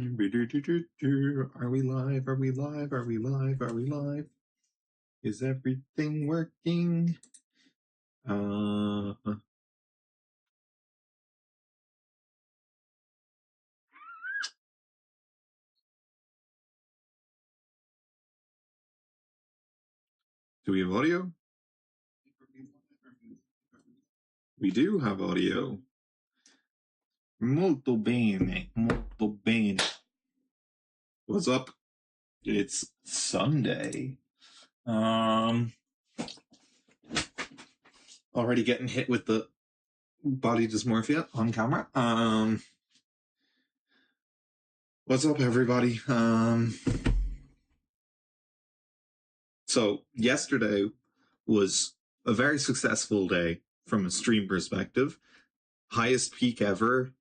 Are we live? Are we live? Are we live? Are we live? Is everything working? Do we have audio? We do have audio. Molto bene, molto bene. What's up? It's Sunday. Already getting hit with the body dysmorphia on camera. What's up, everybody? So yesterday was a very successful day from a stream perspective. Highest peak ever,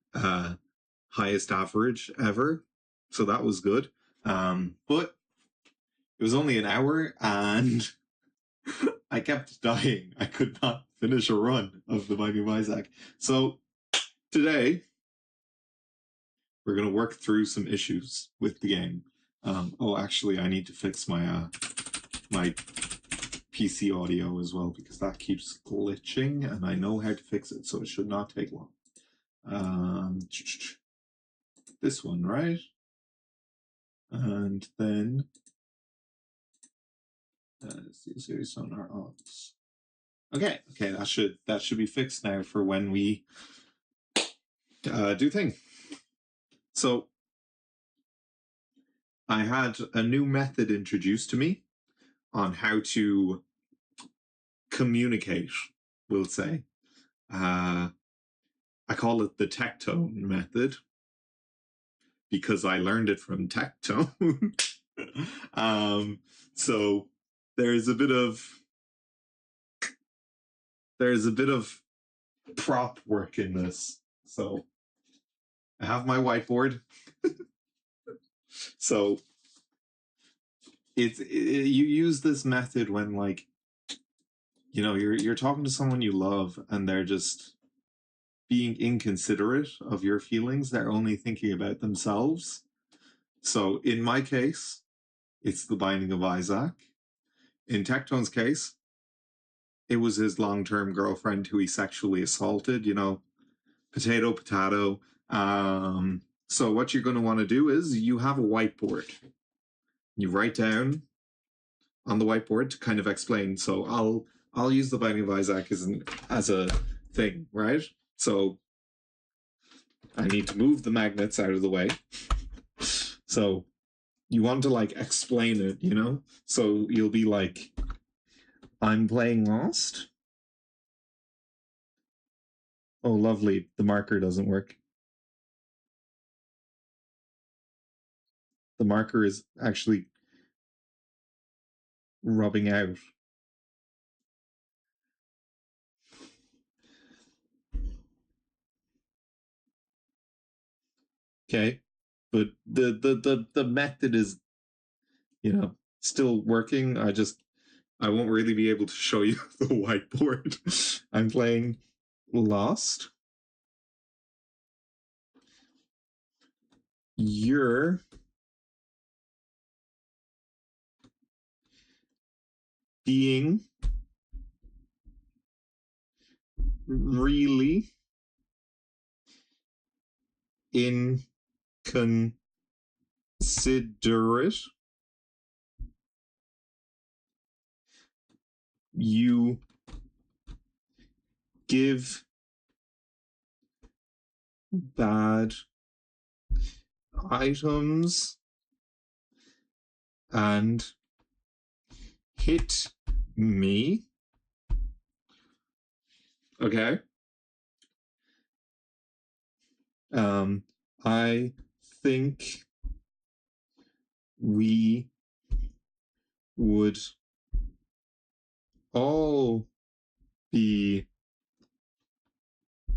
highest average ever. So that was good. But it was only an hour and I kept dying. I could not finish a run of the Binding of Isaac. So today we're going to work through some issues with the game. Actually, I need to fix my my PC audio as well because that keeps glitching and I know how to fix it, so it should not take long. This one, right? And then series on our odds. Okay, that should be fixed now for when we do thing. So I had a new method introduced to me on how to communicate, we'll say. I call it the Tectone method because I learned it from Tectone. So there's a bit of prop work in this. So I have my whiteboard. So you use this method when, like, you know, you're talking to someone you love and they're just being inconsiderate of your feelings. They're only thinking about themselves. So in my case, it's the Binding of Isaac. In Tectone's case, it was his long-term girlfriend who he sexually assaulted, you know, potato, potato. So what you're going to want to do is you have a whiteboard. You write down on the whiteboard to kind of explain. So I'll use the Binding of Isaac as a thing, right? So I need to move the magnets out of the way. So you want to, like, explain it, you know? So you'll be like, I'm playing Lost. Oh, lovely. The marker doesn't work. The marker is actually rubbing out. Okay. But the method is, you know, still working. I won't really be able to show you the whiteboard. I'm playing Lost. You're being really inconsiderate. You give bad items and hit me. Okay. I think we would all be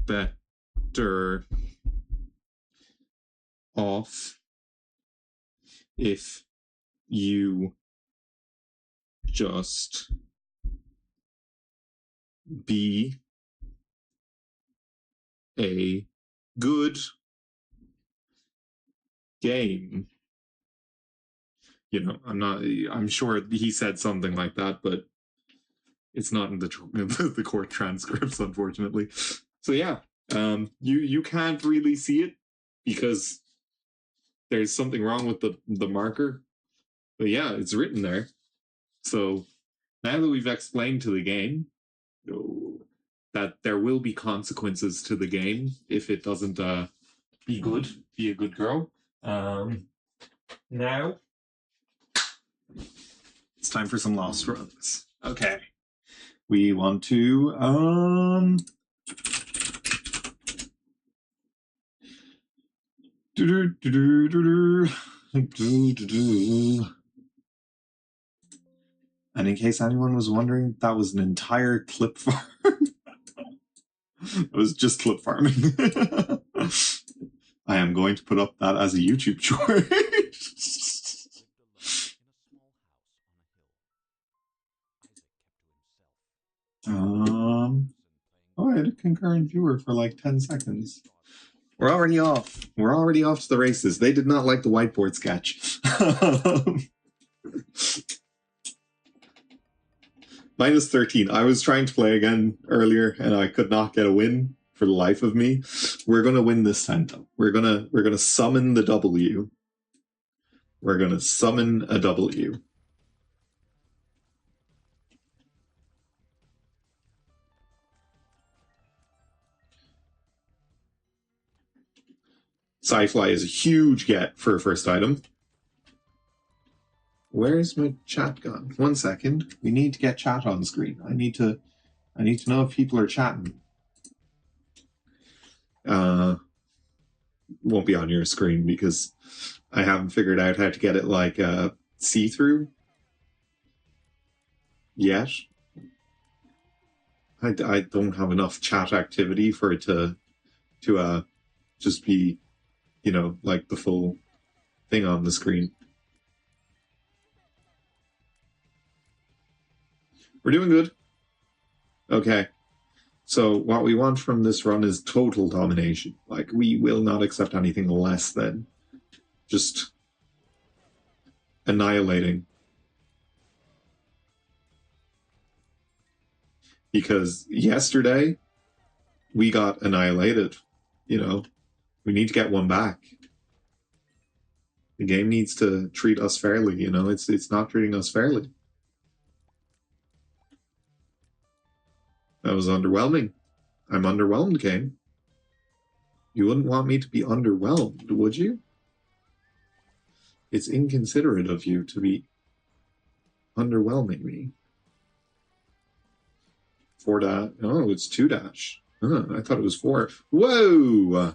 better off if you just be a good game. You know, I'm sure he said something like that, but it's not in the court transcripts, unfortunately. So yeah, you can't really see it because there's something wrong with the marker. But yeah, it's written there. So now that we've explained to the game that there will be consequences to the game if it doesn't be a good girl. Now it's time for some lost runs. Okay. We want to and in case anyone was wondering, that was an entire clip farm. It was just clip farming. I am going to put up that as a YouTube short. Oh, I had a concurrent viewer for like 10 seconds. We're already off. We're already off to the races. They did not like the whiteboard sketch. Minus 13. I was trying to play again earlier and I could not get a win for the life of me. We're gonna win this time though. We're gonna summon the W. We're gonna summon a W. Sci-Fly is a huge get for a first item. Where's my chat gone? 1 second. We need to get chat on screen. I need to know if people are chatting. Won't be on your screen because I haven't figured out how to get it like see-through yet. I don't have enough chat activity for it to just be, you know, like the full thing on the screen. We're doing good. Okay. So what we want from this run is total domination. Like, we will not accept anything less than just annihilating. Because yesterday, we got annihilated. You know, we need to get one back. The game needs to treat us fairly, you know? It's not treating us fairly. That was underwhelming. I'm underwhelmed, game. You wouldn't want me to be underwhelmed, would you? It's inconsiderate of you to be underwhelming me. 4 dash. Oh, it's 2 dash. I thought it was 4. Whoa!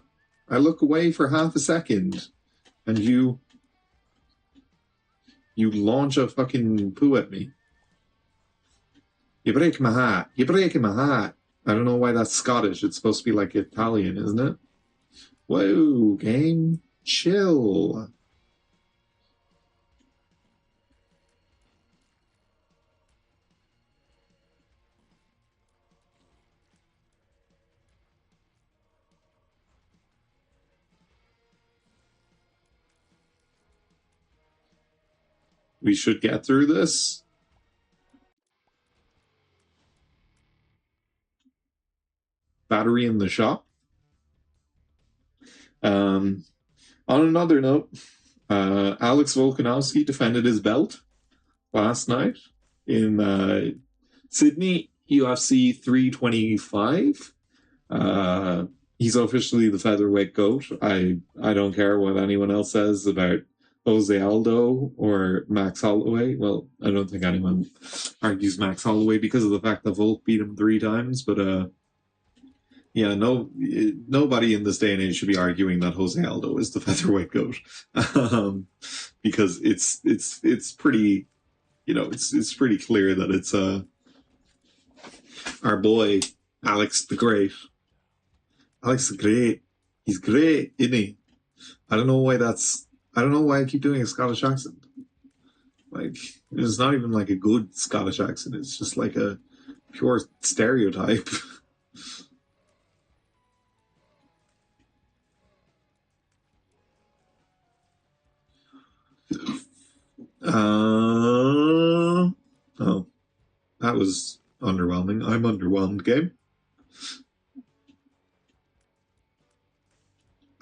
I look away for half a second, and you launch a fucking poo at me. You break my heart. You're breaking my heart. I don't know why that's Scottish. It's supposed to be like Italian, isn't it? Whoa, game. Chill. We should get through this. Battery in the shop. On another note, Alex Volkanovski defended his belt last night in Sydney, UFC 325. He's officially the featherweight GOAT. I don't care what anyone else says about Jose Aldo or Max Holloway. Well, I don't think anyone argues Max Holloway because of the fact that Volk beat him 3 times, but yeah, nobody in this day and age should be arguing that Jose Aldo is the featherweight GOAT, because it's pretty, you know, it's pretty clear that it's our boy Alex the Great. Alex the Great. He's great, isn't he? I don't know why I keep doing a Scottish accent. Like, it's not even like a good Scottish accent. It's just like a pure stereotype. Oh, that was underwhelming. I'm underwhelmed, game.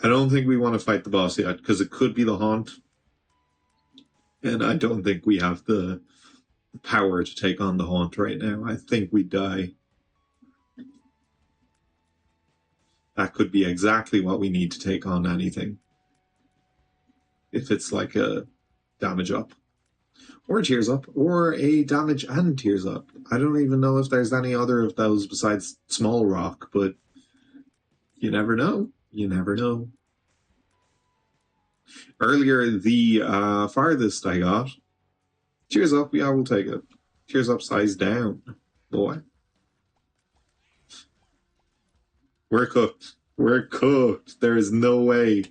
I don't think we want to fight the boss yet, because it could be the Haunt. And I don't think we have the power to take on the Haunt right now. I think we die. That could be exactly what we need to take on anything. If it's like a damage up. Or tears up. Or a damage and tears up. I don't even know if there's any other of those besides small rock, but you never know. You never know. Earlier, the farthest I got. Tears up, yeah, we'll take it. Tears up, size down. Boy. We're cooked. We're cooked. There is no way.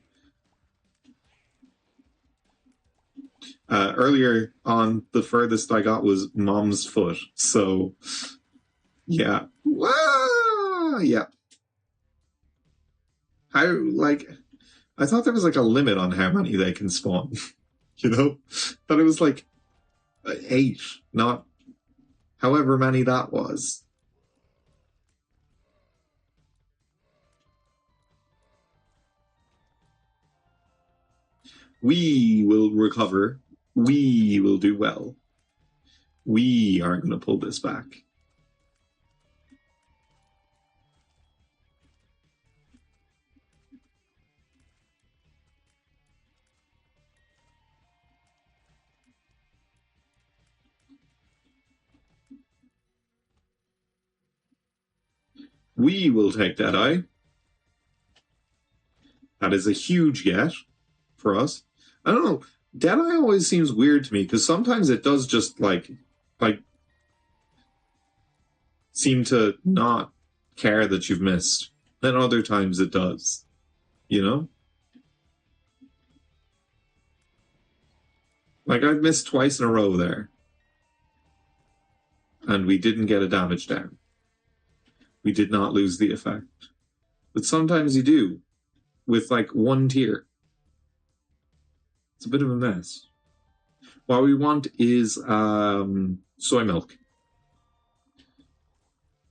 Earlier on, the furthest I got was Mom's foot. So, yeah. Yeah. I thought there was like a limit on how many they can spawn. You know? But it was like 8, not however many that was. We will recover. We will do well. We are going to pull this back. We will take Deadeye. That is a huge get for us. I don't know. Deadeye always seems weird to me because sometimes it does just like seem to not care that you've missed. Then other times it does. You know? Like I've missed twice in a row there. And we didn't get a damage down. We did not lose the effect. But sometimes you do. With like one tier. It's a bit of a mess. What we want is soy milk.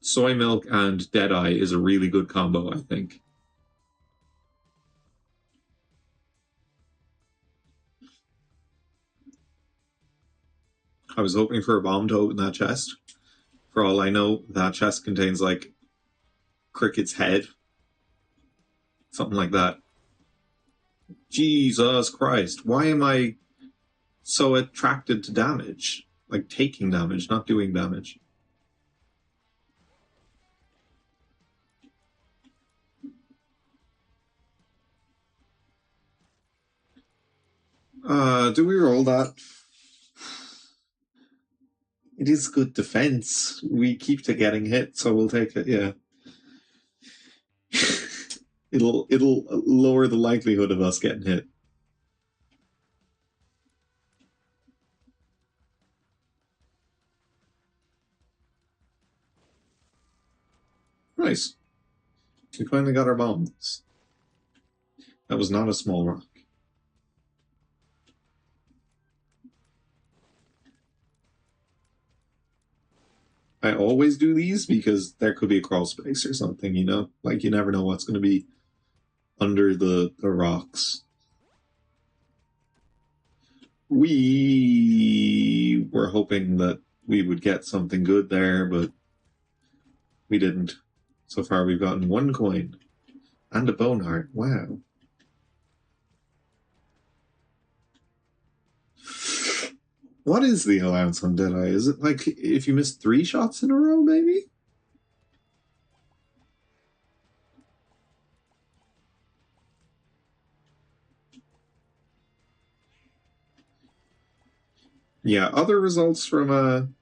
Soy milk and Deadeye is a really good combo, I think. I was hoping for a bomb to open that chest. For all I know, that chest contains like Cricket's head. Something like that. Jesus Christ. Why am I so attracted to damage? Like taking damage, not doing damage. Do we roll that? It is good defense. We keep to getting hit, so we'll take it, yeah. It'll lower the likelihood of us getting hit. Nice. We finally got our bombs. That was not a small rock. I always do these because there could be a crawl space or something, you know? Like, you never know what's going to be under the rocks. We were hoping that we would get something good there, but we didn't. So far, we've gotten 1 coin and a bone heart. Wow. What is the allowance on Deadeye? Is it like if you miss 3 shots in a row, maybe? Yeah, other results from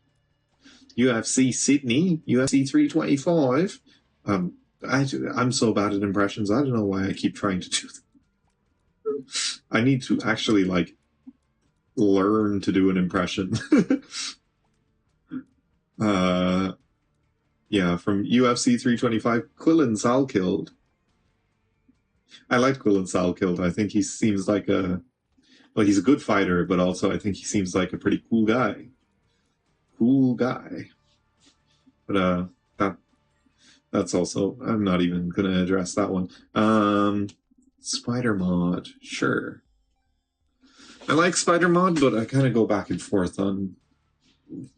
UFC Sydney, UFC 325. I'm so bad at impressions. I don't know why I keep trying to do them. I need to actually like learn to do an impression. Yeah, from UFC 325, Quillen Salkilled. I like Quillen Salkilled. I think he seems like a Well, he's a good fighter, but also I think he seems like a pretty cool guy. Cool guy. But that that's also, I'm not even gonna address that one. Spider mod, sure. I like Spider mod, but I kind of go back and forth on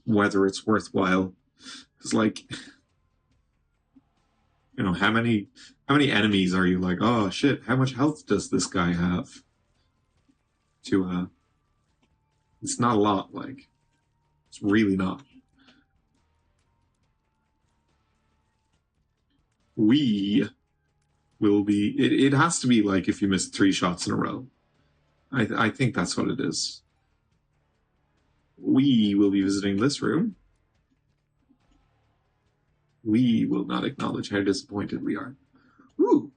whether it's worthwhile. Because like, you know, how many enemies are you like, oh shit, how much health does this guy have? To it's not a lot, like it's really not. We will be it has to be like if you miss 3 shots in a row. I think that's what it is. We will be visiting this room. We will not acknowledge how disappointed we are. Ooh.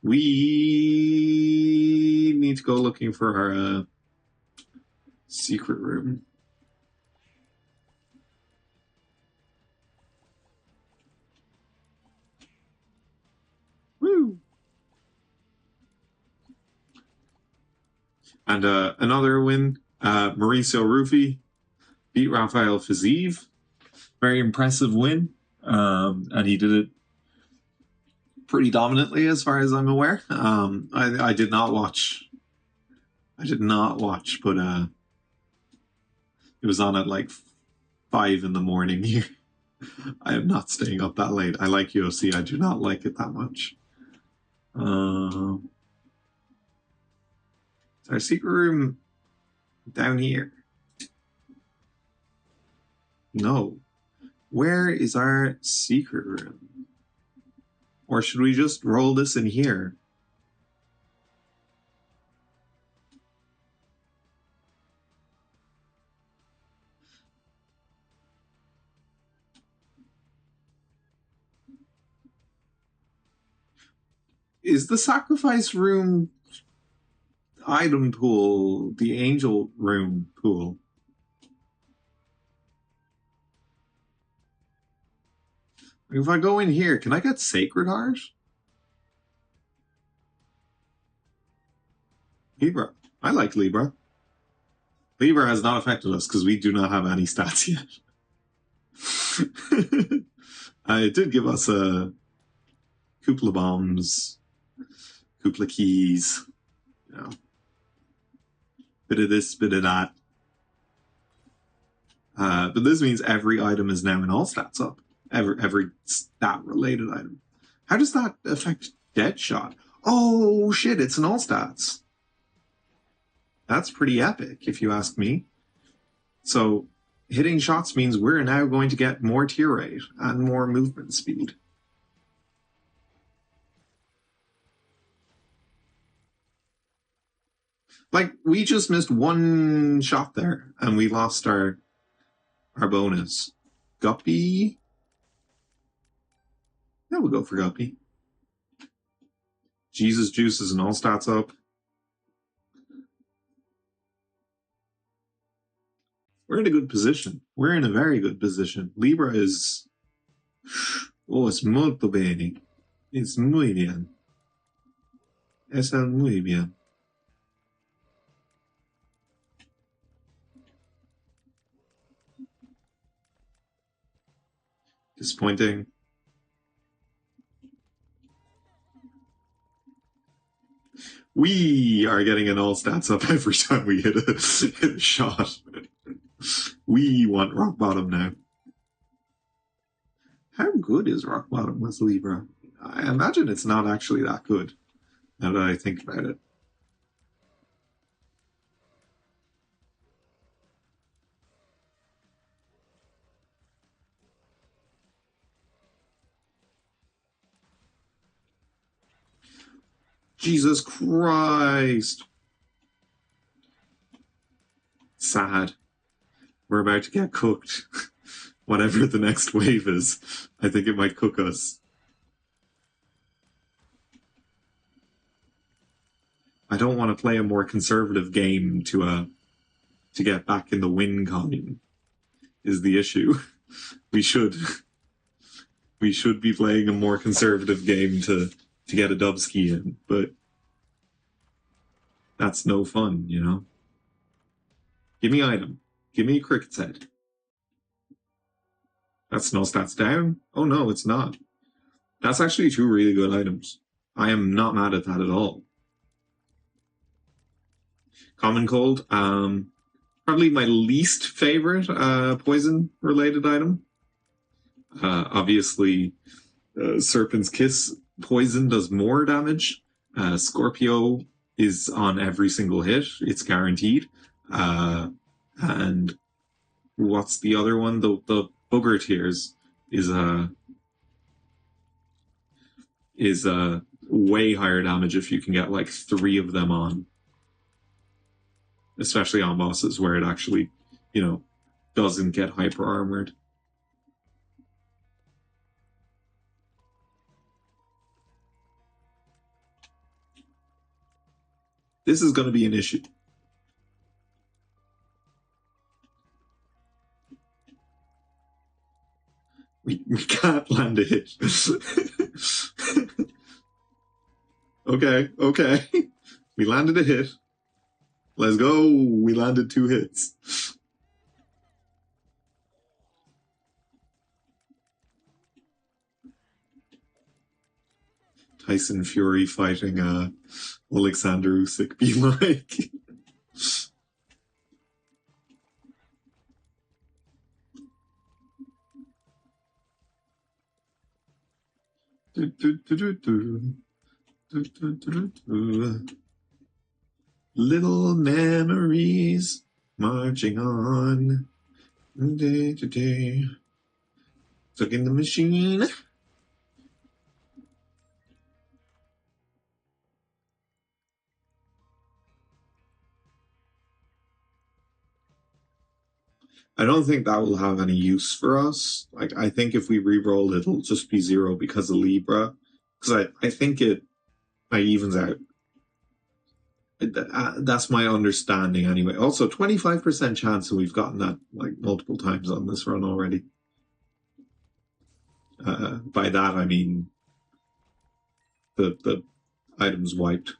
We need to go looking for our secret room. Woo! And another win. Mauricio Rufy beat Rafael Fiziev. Very impressive win. And he did it pretty dominantly as far as I'm aware. I did not watch. But it was on at like 5 in the morning here. I am not staying up that late. I like UFC. I do not like it that much. Is our secret room down here? No. Where is our secret room? Or should we just roll this in here? Is the sacrifice room item pool the angel room pool? If I go in here, can I get Sacred Heart? Libra. I like Libra. Libra has not affected us because we do not have any stats yet. It did give us a Kupla bombs, Kupla keys, you know, bit of this, bit of that. But this means every item is now in all stats up. Every stat related item. How does that affect Deadshot? Oh shit, it's in all stats. That's pretty epic, if you ask me. So hitting shots means we're now going to get more tier rate and more movement speed. Like, we just missed 1 shot there, and we lost our bonus. Guppy? Yeah, we'll go for Guppy. Jesus Juice and all stats up. We're in a good position. We're in a very good position. Libra is... Oh, es molto bene. Es muy bien. Es muy bien. Disappointing. We are getting an all stats up every time we hit a shot. We want rock bottom now. How good is rock bottom with Libra? I imagine it's not actually that good, now that I think about it. Jesus Christ. Sad. We're about to get cooked. Whatever the next wave is, I think it might cook us. I don't want to play a more conservative game to get back in the win column, is the issue. We should be playing a more conservative game to to get a dubski in, but that's no fun, you know? Give me item. Give me a cricket's head. That's no stats down? Oh no, it's not. That's actually two really good items. I am not mad at that at all. Common Cold, probably my least favorite poison related item. Obviously, Serpent's Kiss poison does more damage. Scorpio is on every single hit, it's guaranteed. And what's the other one? The Booger Tears is way higher damage if you can get like 3 of them on, especially on bosses where it actually, you know, doesn't get hyper armored. This is going to be an issue. We can't land a hit. Okay. We landed a hit. Let's go. We landed 2 hits. Tyson Fury fighting Alexander Usyk be like. Little memories marching on day to day. Stuck in the machine. I don't think that will have any use for us. Like, I think if we re-roll, it'll just be 0 because of Libra. Because I think it evens out. That's my understanding anyway. Also, 25% chance, and we've gotten that like multiple times on this run already. By that, I mean the item's wiped.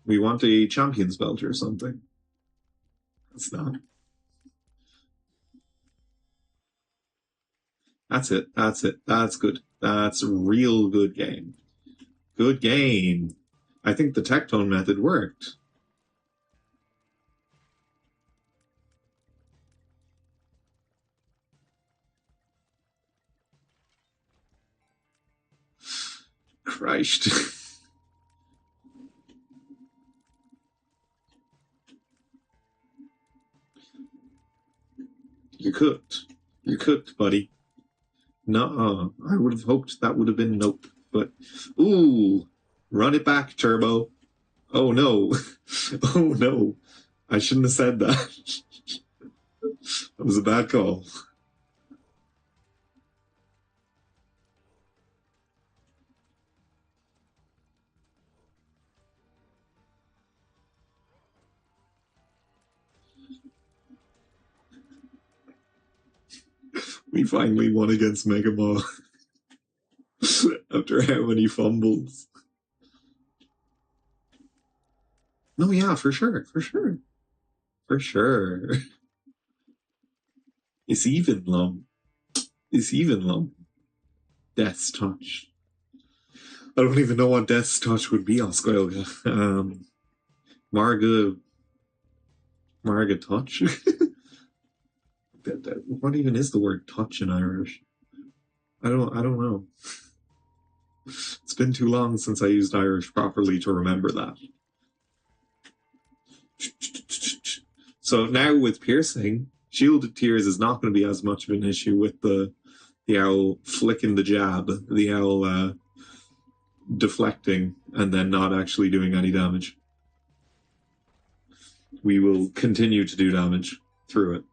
We want a champion's belt or something. It's not. That's it. That's good. That's a real good game. Good game. I think the Tectone method worked. Christ. You're cooked. You're cooked, buddy. No, I would have hoped that would have been nope. But, ooh, run it back, Turbo. Oh no. Oh no. I shouldn't have said that. That was a bad call. We finally won against Mega Maw after how many fumbles. No, yeah, for sure. It's even, Lum. Death's Touch. I don't even know what Death's Touch would be on Squilga. Marga Touch? What even is the word touch in Irish? I don't know. It's been too long since I used Irish properly to remember that. So now with piercing, Shielded Tears is not going to be as much of an issue with the owl flicking the jab, the owl deflecting, and then not actually doing any damage. We will continue to do damage through it.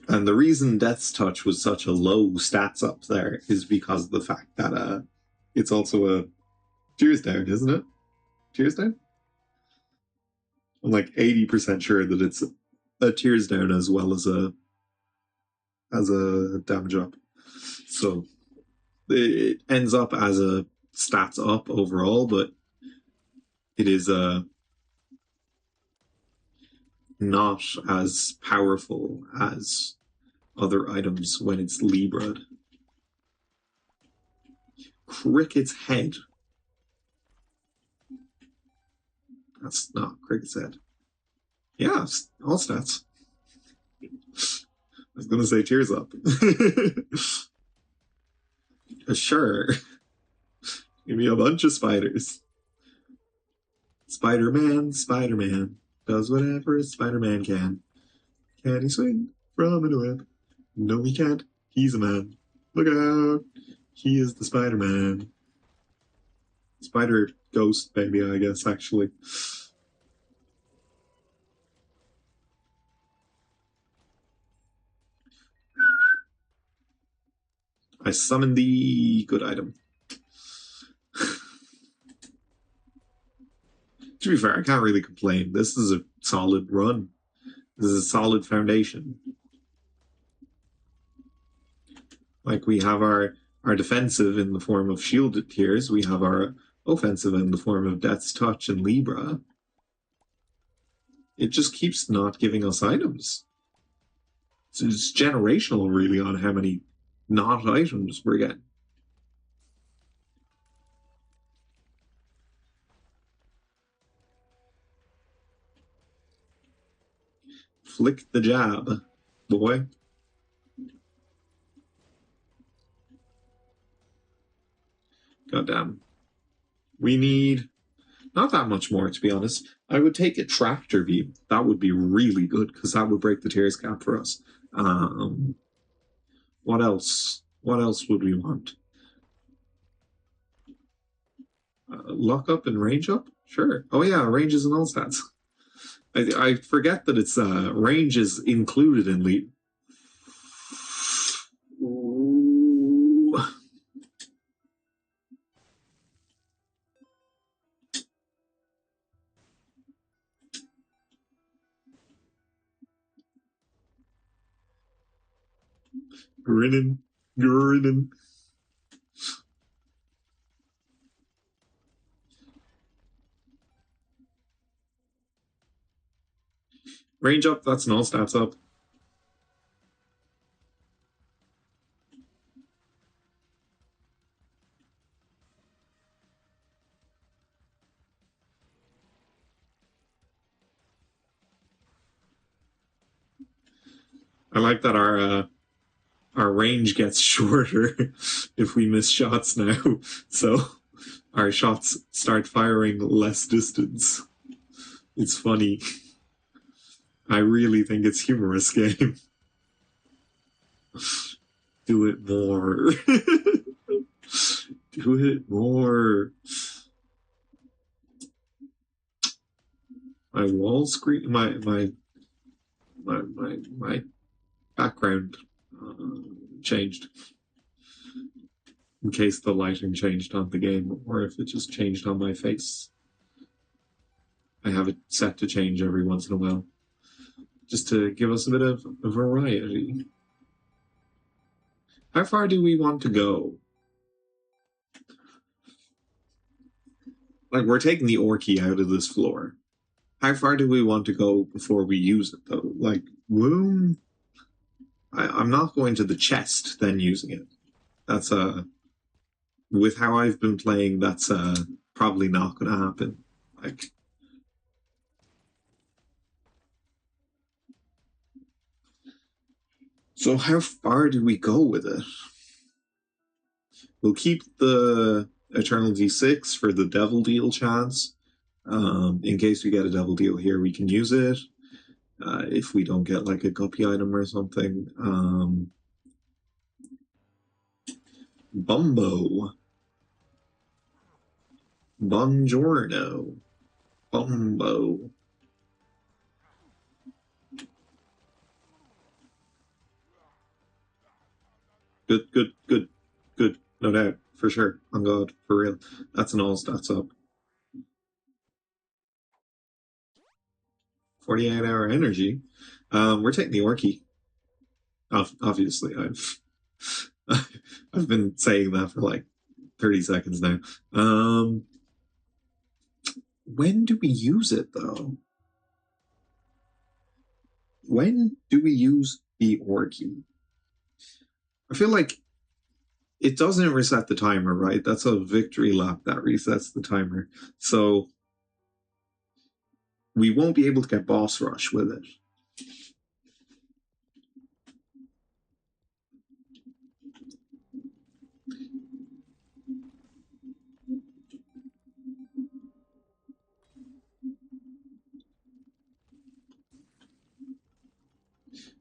And the reason Death's Touch was such a low stats up there is because of the fact that it's also a Tears Down, isn't it? Tears Down? I'm like 80% sure that it's a Tears Down as well as a damage up. So it ends up as a stats up overall, but it is not as powerful as other items when it's Libra. Cricket's Head. That's not Cricket's Head. Yeah, all stats. I was going to say Tears Up. Sure. Give me a bunch of spiders. Spider-Man, Spider-Man does whatever Spider-Man can. Can he swing from a web? No, he can't. He's a man. Look out. He is the Spider-Man. Spider Ghost, baby, I guess, actually. I summon the good item. To be fair, I can't really complain. This is a solid run. This is a solid foundation. Like, we have our defensive in the form of shielded tears. We have our offensive in the form of Death's Touch and Libra. It just keeps not giving us items. So it's generational, really, on how many not items we're getting. Flick the jab, boy. Goddamn. We need not that much more, to be honest. I would take a tractor beam. That would be really good, because that would break the tears cap for us. What else? What else would we want? Lock up and range up? Sure. Oh yeah, ranges and all stats. I forget that it's range is included in lead. Grinning. Range up, that's an all stats up. I like that our range gets shorter if we miss shots now. So our shots start firing less distance. It's funny. I really think it's humorous game. Do it more. Do it more. My wall screen, my background changed. In case the lighting changed on the game, or if it just changed on my face. I have it set to change every once in a while, just to give us a bit of variety. How far do we want to go? Like, we're taking the Orky out of this floor. How far do we want to go before we use it, though? Like, womb? I'm not going to the chest, then using it. That's, with how I've been playing, that's, probably not going to happen. Like, so how far do we go with it? We'll keep the Eternal D6 for the Devil Deal chance. In case we get a Devil Deal here, we can use it. If we don't get like a guppy item or something. Bumbo. Buongiorno. Bumbo. Good, good, good, good. No doubt, for sure. On God, for real. That's an all stats up. 48-hour energy. We're taking the Orky. Obviously, I've been saying that for like 30 seconds now. When do we use it though? When do we use the Orky? I feel like it doesn't reset the timer, right? That's a victory lap that resets the timer. So we won't be able to get boss rush with it.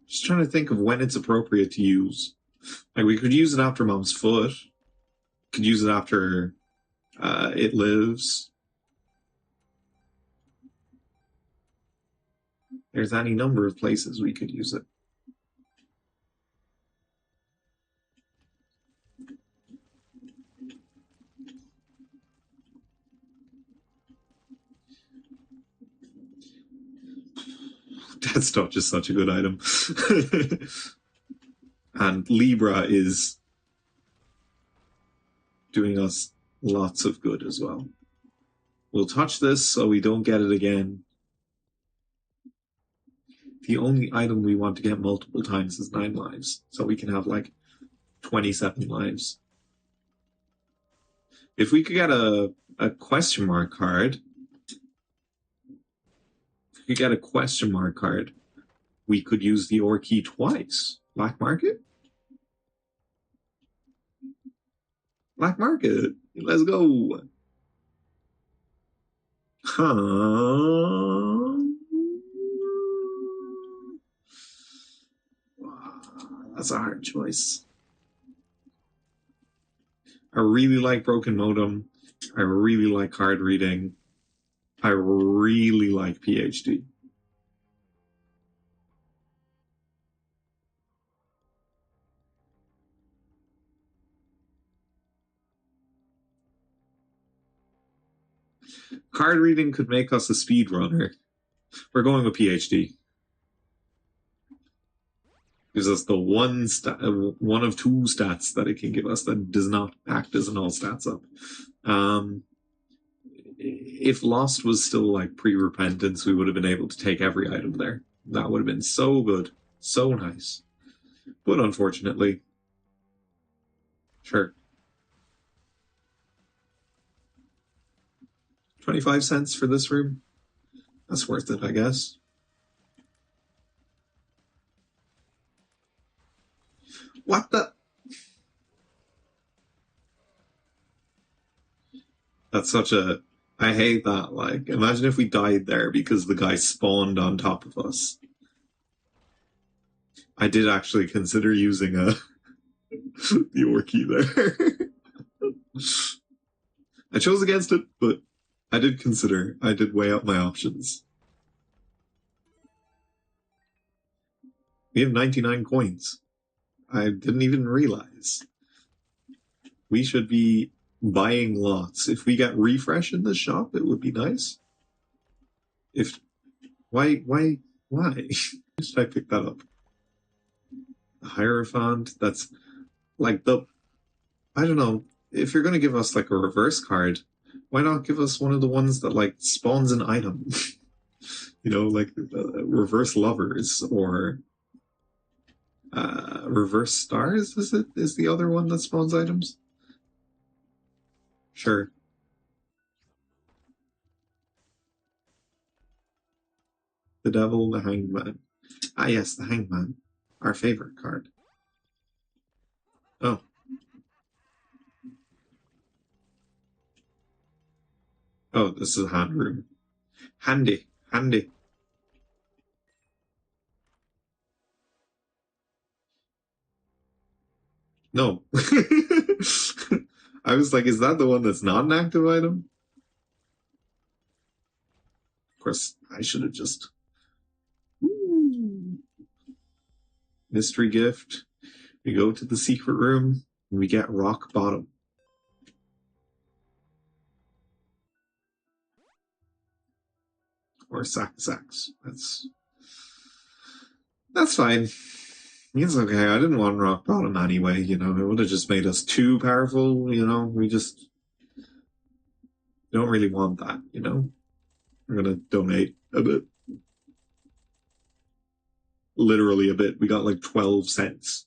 Just trying to think of when it's appropriate to use. Like we could use it after Mom's Foot. Could use it after It Lives. There's any number of places we could use it. Death Touch is such a good item. And Libra is doing us lots of good as well. We'll touch this so we don't get it again. The only item we want to get multiple times is 9 lives, so we can have like 27 lives. If we could get a question mark card, we could use the OR key twice. Black market? Black market. Let's go. Huh. That's a hard choice. I really like Broken Modem. I really like card reading. I really like PhD. Card reading could make us a speedrunner. We're going with PhD. Gives us the one of 2 stats that it can give us that does not act as an all stats up. If Lost was still like pre-repentance, we would have been able to take every item there. That would have been so good, so nice. But unfortunately, sure. 25 cents for this room? That's worth it, I guess. What the? That's such a... I hate that. Like, imagine if we died there because the guy spawned on top of us. I did actually consider using the Orky there. I chose against it, but I did weigh up my options. We have 99 coins. I didn't even realize. We should be buying lots. If we get refresh in the shop, it would be nice. If why should I pick that up? The Hierophant, that's like I don't know, if you're gonna give us like a reverse card, why not give us one of the ones that like spawns an item? You know, like reverse lovers or reverse stars is the other one that spawns items? Sure. The Devil, the Hangman. Ah yes, the Hangman. Our favorite card. Oh. Oh, this is a hand room. Handy. Handy. No. I was like, is that the one that's not an active item? Of course, I should have just... Ooh. Mystery gift. We go to the secret room and we get rock bottom. Or sack sacks. That's fine. It's okay. I didn't want rock bottom anyway, you know. It would have just made us too powerful, you know. We just don't really want that, you know. We're gonna donate a bit. Literally a bit. We got like 12 cents.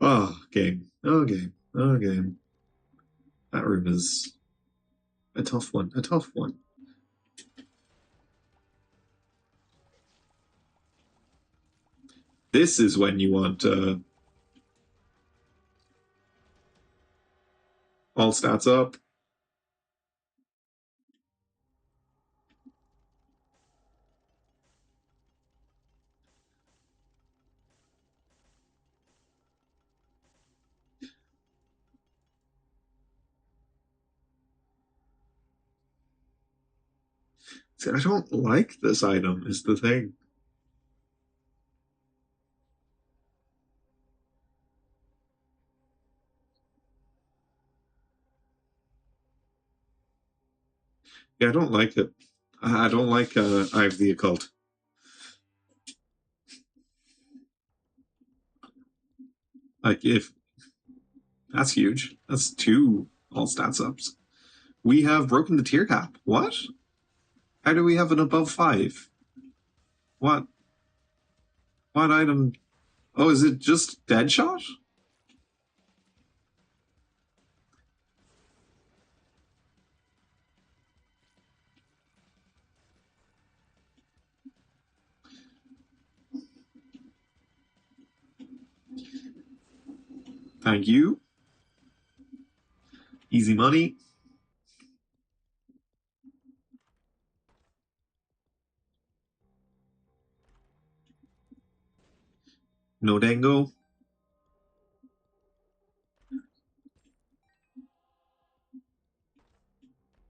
Oh, game. Oh, game. Oh, game. That room is a tough one. A tough one. This is when you want all stats up. See, I don't like this item, is the thing. Yeah, I don't like it. I don't like Eye of the Occult. Like, if... That's huge. That's 2 all stats ups. We have broken the tier cap. What? How do we have an above 5? What? What item? Oh, is it just Deadshot? Thank you. Easy money. No dango.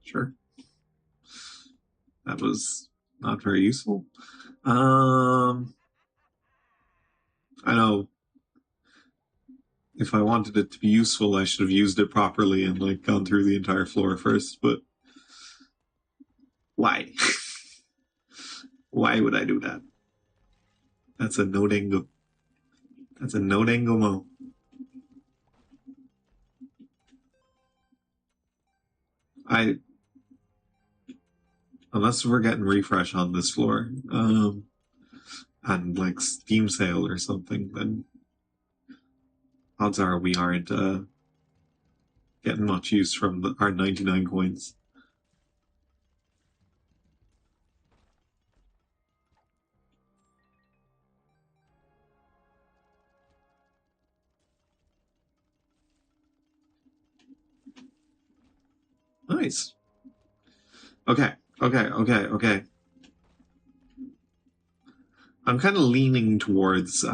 Sure. That was not very useful. I know. If I wanted it to be useful, I should have used it properly and like gone through the entire floor first, but why? Why would I do that? That's a no dango. That's a no dango mo. Unless we're getting refresh on this floor, and like Steam sale or something, then odds are we aren't getting much use from our 99 coins. Nice. Okay. I'm kind of leaning towards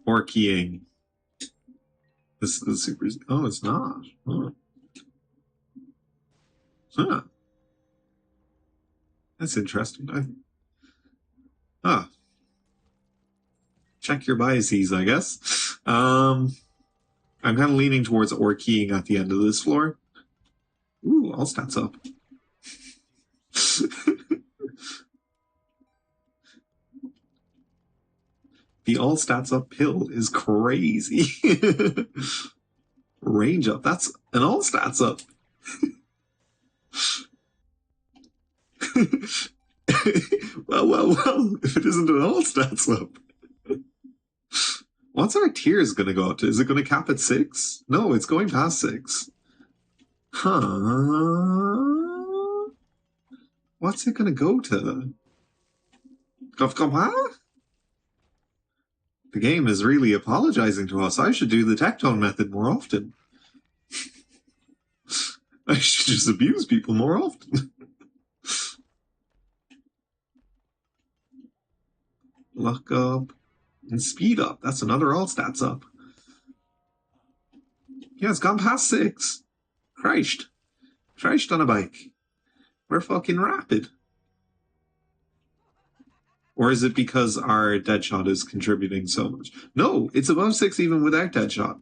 or keying. This is super. Oh, it's not. Oh. Huh. That's interesting. Check your biases, I guess. I'm kind of leaning towards or keying at the end of this floor. Ooh, all stats up. The all stats up pill is crazy. Range up. That's an all stats up. well. If it isn't an all stats up. What's our tiers going to go up to? Is it going to cap at 6? No, it's going past 6. Huh? What's it going to go to? What? The game is really apologizing to us. I should do the tectone method more often. I should just abuse people more often. Luck up. And speed up. That's another all stats up. Yeah, it's gone past 6. Christ. Christ on a bike. We're fucking rapid. Or is it because our Deadshot is contributing so much? No, it's above 6 even without Deadshot.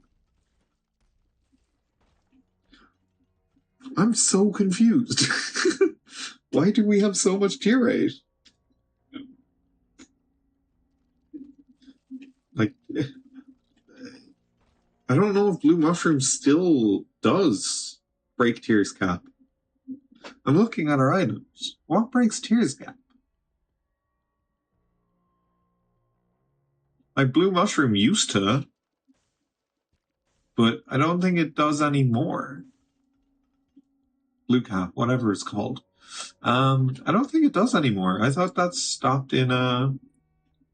I'm so confused. Why do we have so much tier 8? Like, I don't know if Blue Mushroom still does break Tears Cap. I'm looking at our items. What breaks Tears Cap? Like, Blue Mushroom used to, but I don't think it does anymore. Blue Cap, whatever it's called. I don't think it does anymore. I thought that stopped in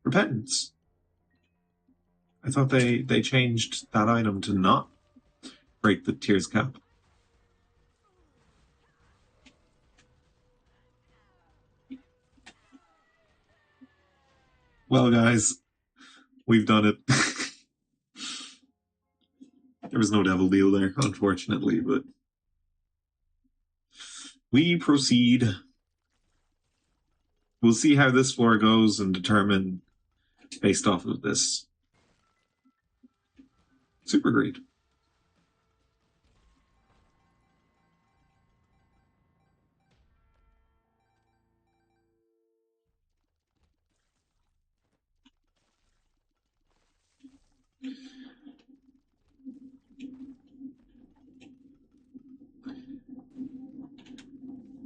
Repentance. I thought they changed that item to not break the Tears Cap. Well, guys, we've done it. There was no devil deal there, unfortunately, but we proceed. We'll see how this floor goes and determine based off of this. Super great.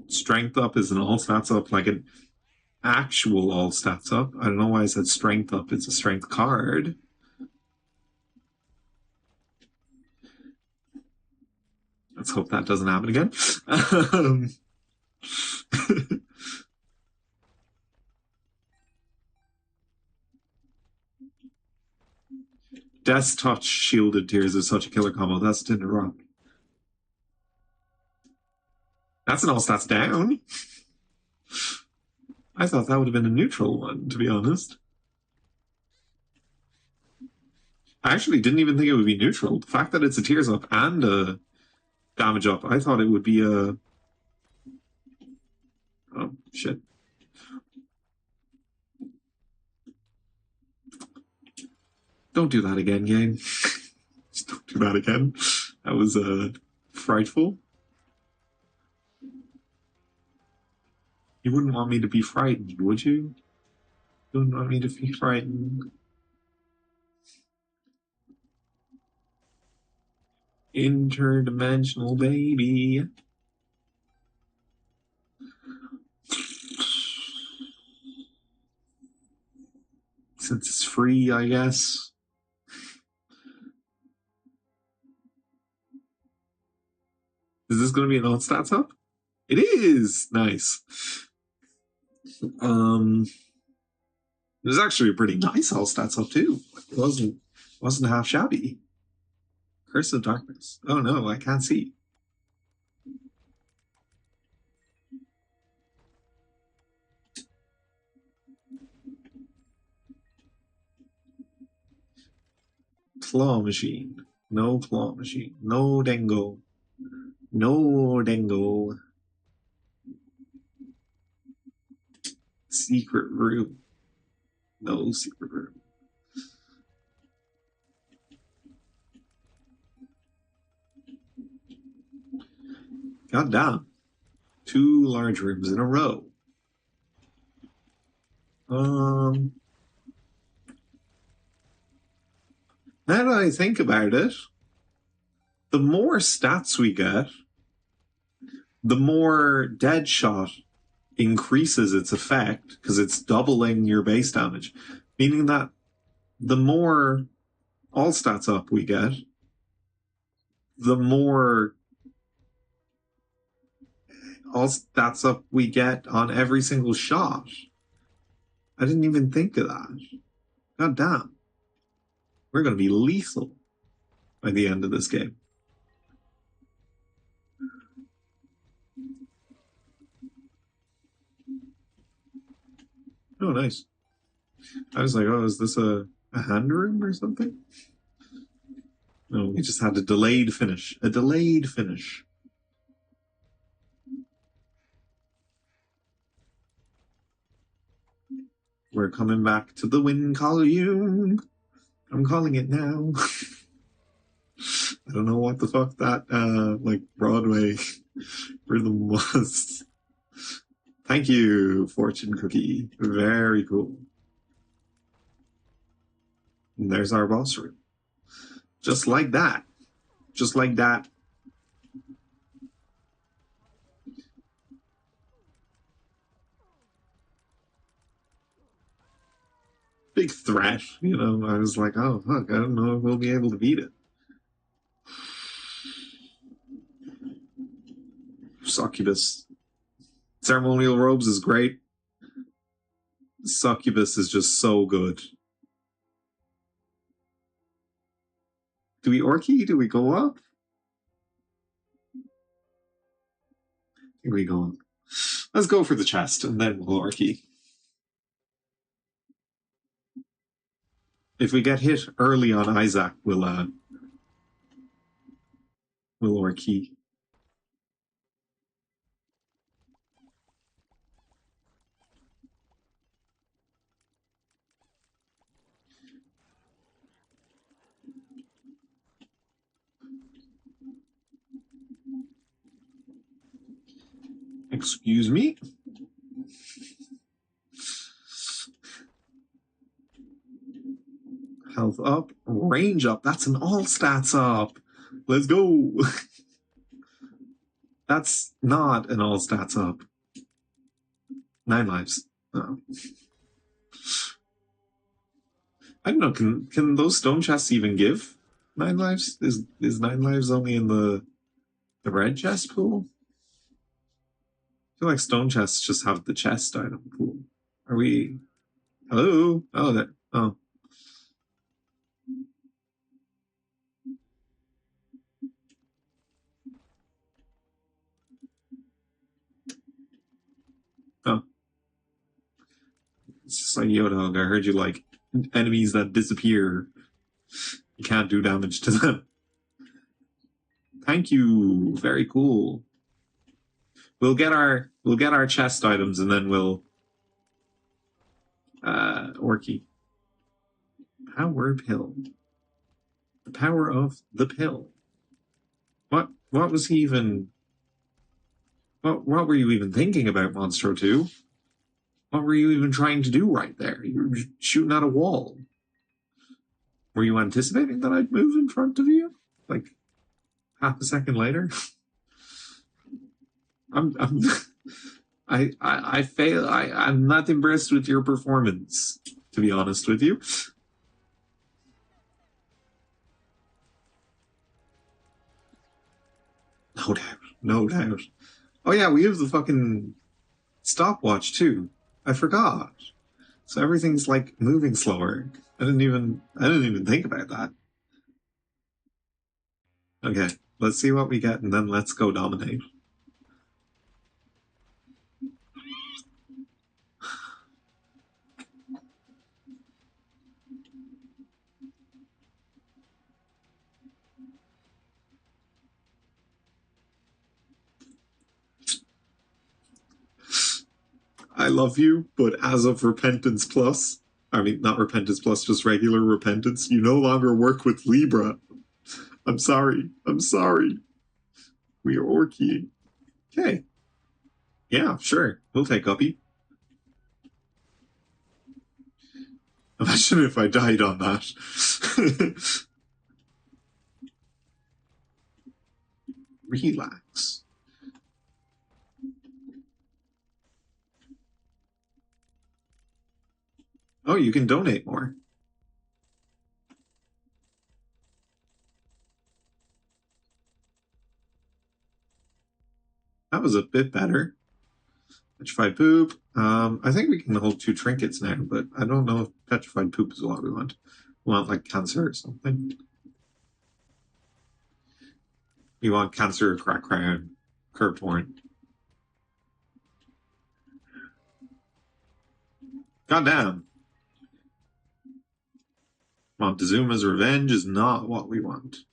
Strength up is an all stats up, like an actual all stats up. I don't know why I said strength up. It's a strength card. Let's hope that doesn't happen again. Death's Touch Shielded Tears is such a killer combo. That's Tinder Rock. That's an all stats down. I thought that would have been a neutral one, to be honest. I actually didn't even think it would be neutral. The fact that it's a Tears up and a damage up, I thought it would be a... Oh, shit. Don't do that again, game. Just don't do that again. That was frightful. You wouldn't want me to be frightened, would you? You wouldn't want me to be frightened. Interdimensional baby. Since it's free, I guess. Is this going to be an all stats up? It is! Nice. It was actually a pretty nice all stats up too. It wasn't half shabby. Curse of Darkness. Oh no, I can't see. Claw Machine. No Claw Machine. No Dengo. No Dengo. Secret Room. No Secret Room. God damn. 2 large rooms in a row. Now that I think about it, the more stats we get, the more Deadshot increases its effect because it's doubling your base damage. Meaning that the more all stats up we get, the more all stats up we get on every single shot. I didn't even think of that. God damn. We're going to be lethal by the end of this game. Oh, nice. I was like, oh, is this a hand room or something? No, we just had a delayed finish. A delayed finish. We're coming back to the wind column. I'm calling it now. I don't know what the fuck that like Broadway rhythm was. Thank you, fortune cookie. Very cool. And there's our boss room. Just like that. Just like that. Big threat, you know. I was like, oh fuck, I don't know if we'll be able to beat it. Succubus. Ceremonial robes is great. Succubus is just so good. Do we Orky? Do we go up? I think we go up. Let's go for the chest, and then we'll Orky. If we get hit early on Isaac, we'll Orky. Excuse me? Health up, range up. That's an all stats up. Let's go. That's not an all stats up. 9 lives. Oh. I don't know. Can those stone chests even give 9 lives? Is 9 lives only in the red chest pool? I feel like stone chests just have the chest item pool. Are we? Hello? Oh, that. Oh. Oh. It's just like Yoda. I heard you like enemies that disappear. You can't do damage to them. Thank you. Very cool. We'll get our chest items and then we'll Orky. Power pill. The power of the pill. What was he even what were you even thinking about, Monstro 2? What were you even trying to do right there? You were shooting at a wall. Were you anticipating that I'd move in front of you? Like half a second later? I'm I fail. I'm not impressed with your performance, to be honest with you. No doubt. No doubt. Oh yeah, we have the fucking stopwatch too. I forgot. So everything's like moving slower. I didn't even think about that. Okay, let's see what we get and then let's go dominate. I love you, but as of Repentance Plus, I mean, not Repentance Plus, just regular Repentance, you no longer work with Libra. I'm sorry. I'm sorry. We are Orky. Okay. Yeah, sure. We'll take Uppy. Imagine if I died on that. Relax. Oh, you can donate more. That was a bit better. Petrified poop. I think we can hold 2 trinkets now, but I don't know if petrified poop is what we want. We want like cancer or something. We want cancer, crack crown, curved horn. Goddamn. Montezuma's revenge is not what we want.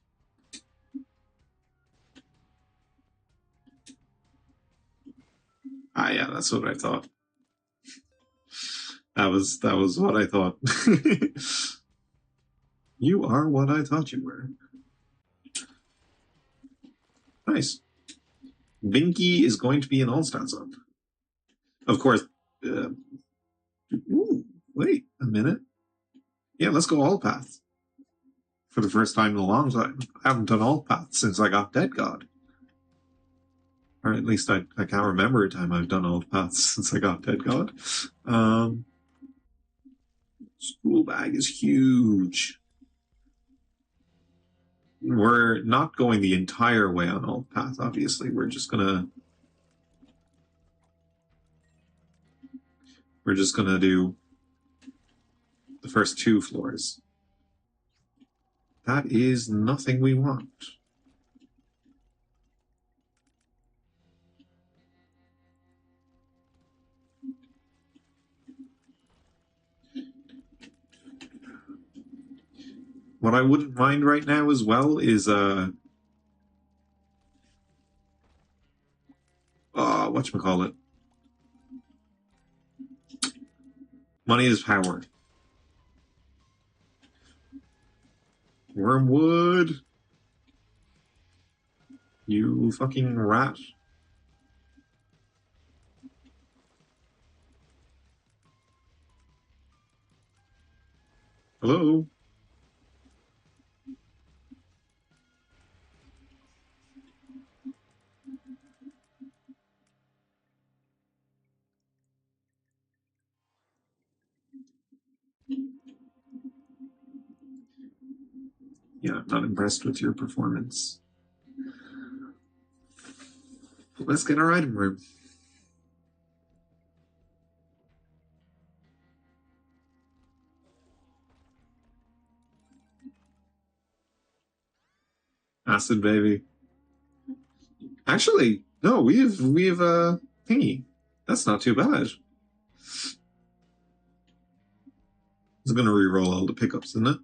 Ah, yeah, that's what I thought. That was what I thought. You are what I thought you were. Nice. Vinky is going to be an all-stats up. Of course. Ooh, wait a minute. Yeah, let's go all paths. For the first time in a long time. I haven't done all paths since I got Dead God. Or at least I can't remember a time I've done all paths since I got Dead God. School bag is huge. We're not going the entire way on all path, obviously. We're just gonna do the first 2 floors. That is nothing we want. What I wouldn't mind right now as well is whatchamacallit. Money is power. Wormwood. You fucking rat. Hello? Yeah, I'm not impressed with your performance. Let's get our item room. Acid baby. Actually, no, we have thingy. That's not too bad. It's gonna re-roll all the pickups, isn't it?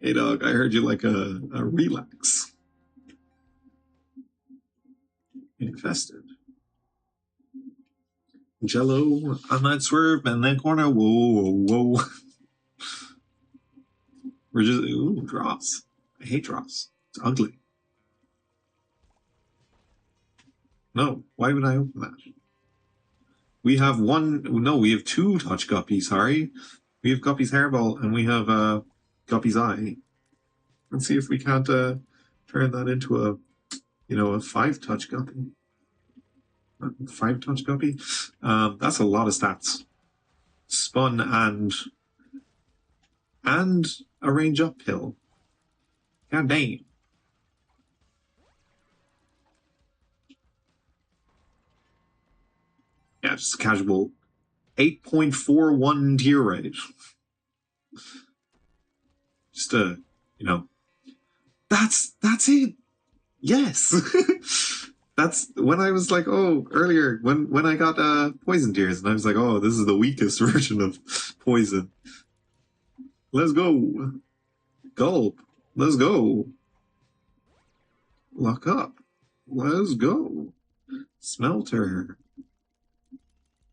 Hey dog, I heard you like a relax. Infested. Jello, I might swerve in that corner. Whoa, whoa, whoa. We're just, ooh, dross. I hate dross. It's ugly. No, why would I open that? We have we have 2 touch guppies, sorry. We have Guppy's Hairball and we have Guppy's Eye. Let's see if we can't turn that into a 5-touch Guppy. 5-touch Guppy? That's a lot of stats. Spun and a range uphill. God dang. Yeah, just casual 8.41 tier rate. Just that's it. Yes. That's when I was like, oh, earlier when I got poison tears, and I was like, oh, this is the weakest version of poison. Let's go. Gulp. Let's go. Lock up. Let's go. Smelter.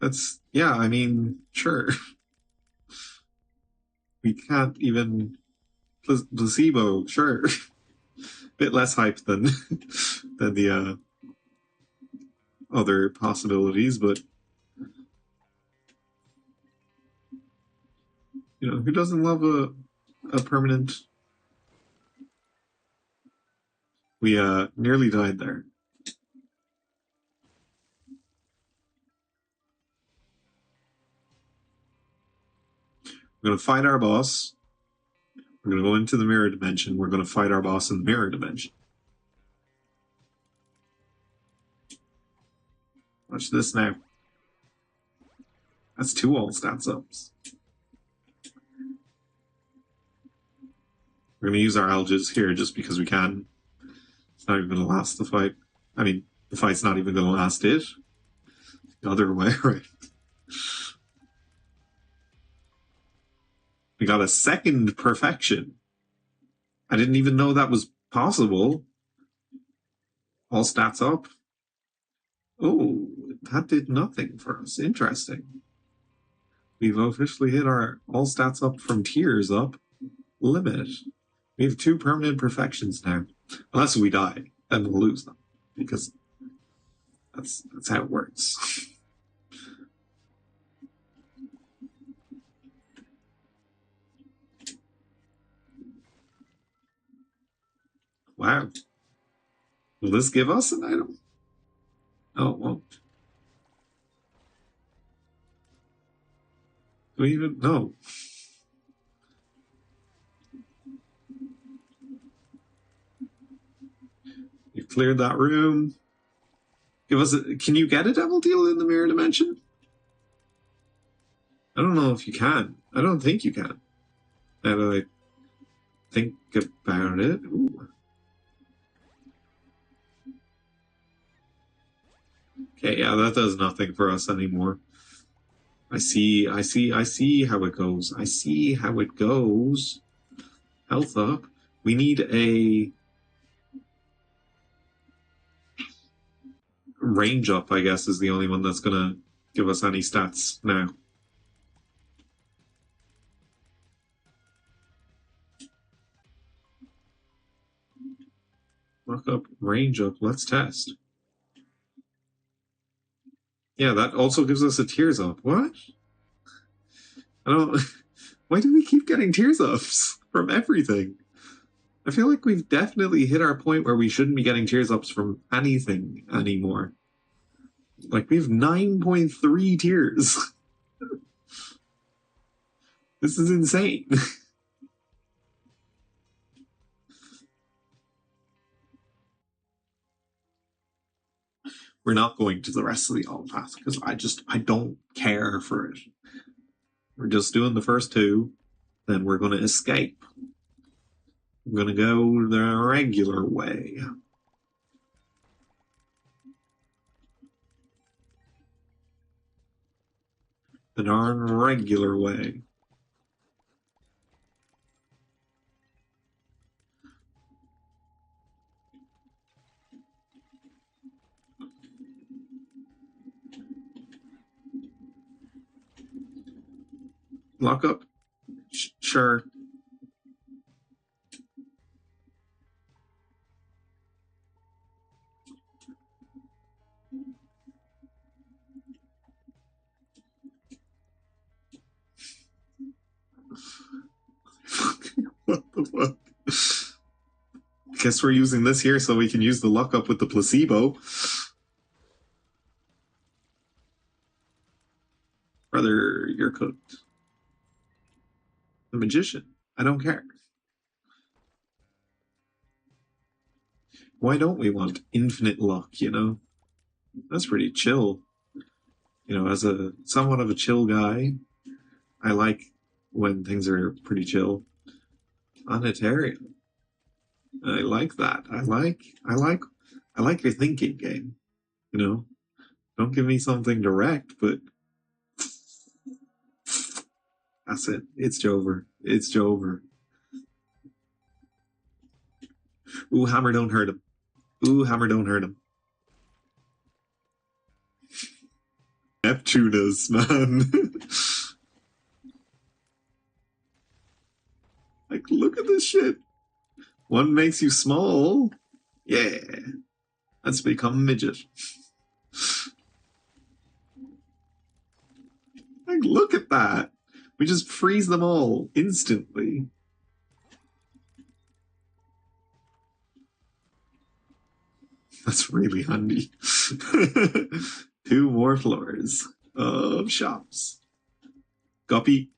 That's, yeah, I mean, sure. We can't even placebo, sure. Bit less hype than the other possibilities, but who doesn't love a permanent? We nearly died there. We're gonna fight our boss. We're gonna go into the mirror dimension. We're gonna fight our boss in the mirror dimension. Watch this now. That's 2 all stats ups. We're gonna use our alges here just because we can. It's not even gonna last the fight. I mean, the fight's not even gonna last it. The other way, right? We got a second perfection. I didn't even know that was possible. All stats up. Oh, that did nothing for us. Interesting. We've officially hit our all stats up from tiers up limit. We have 2 permanent perfections now. Unless we die, then we'll lose them. Because that's how it works. Wow. Will this give us an item? Oh, it won't. Do we even know? You've cleared that room. Give us a. Can you get a devil deal in the mirror dimension? I don't know if you can. I don't think you can. Now that I think about it. Ooh. Okay, yeah, that does nothing for us anymore. I see how it goes. I see how it goes. Health up. We need a range up, I guess, is the only one that's gonna give us any stats now. Look up, range up, let's test. Yeah, that also gives us a tears up. What? I don't. Why do we keep getting tears ups from everything? I feel like we've definitely hit our point where we shouldn't be getting tears ups from anything anymore. Like, we have 9.3 tears. This is insane. We're not going to the rest of the alt path because I don't care for it. We're just doing the first 2, then we're going to escape. I'm going to go the regular way. The darn regular way. Lock up? Sure. What the fuck? Guess we're using this here so we can use the lock up with the placebo. Brother, you're cooked. The magician. I don't care. Why don't we want infinite luck, you know? That's pretty chill. You know, as a somewhat of a chill guy, I like when things are pretty chill. Planetarium. I like that. I like your thinking game. You know? Don't give me something direct, but that's it. It's Jover. It's Jover. Ooh, hammer don't hurt him. Ooh, hammer don't hurt him. Neptunus, man. Like, look at this shit. One makes you small. Yeah. Let's become a midget. Like, look at that. We just freeze them all instantly. That's really handy. 2 more floors of shops. Guppy.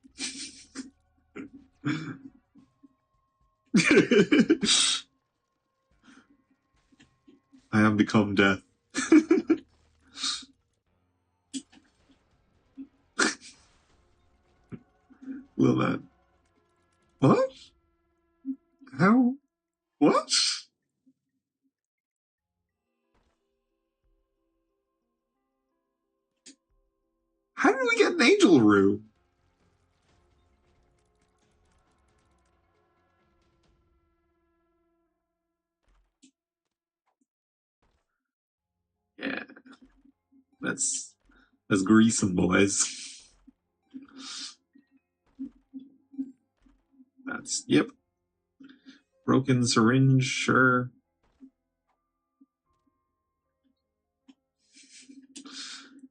I have become death. Little man. What? How? What? How did we get an angel room? starts as greasing, boys. That's, yep. Broken syringe, sure.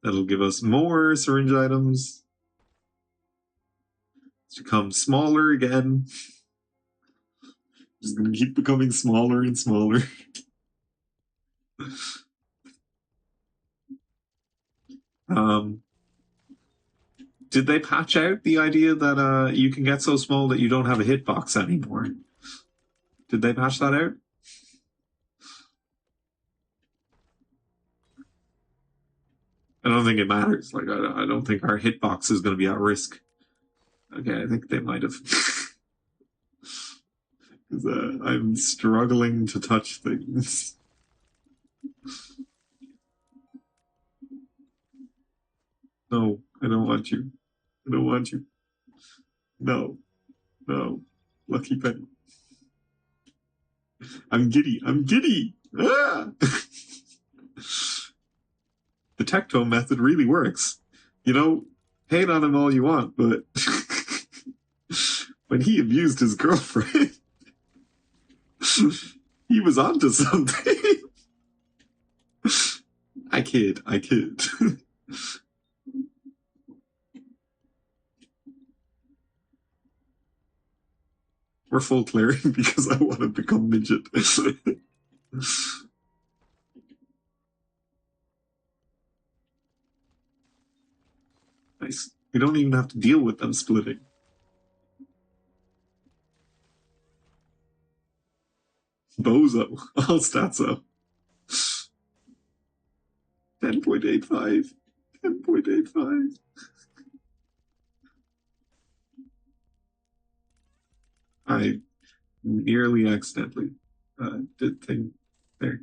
That'll give us more syringe items. To become smaller again. Just gonna keep becoming smaller and smaller. Did they patch out the idea that you can get so small that you don't have a hitbox anymore? Did they patch that out? I don't think it matters. Like, I don't think our hitbox is going to be at risk. Okay, I think they might have. Because I'm struggling to touch things. No, I don't want you. I don't want you. No. No. Lucky penny. I'm giddy. I'm giddy. Ah! The tectone method really works. You know, hate on him all you want, but when he abused his girlfriend, he was onto something. I kid. We're full clearing because I want to become midget. Nice. We don't even have to deal with them splitting. Bozo. All stats up. 10.85. 10.85. I nearly accidentally did thing there.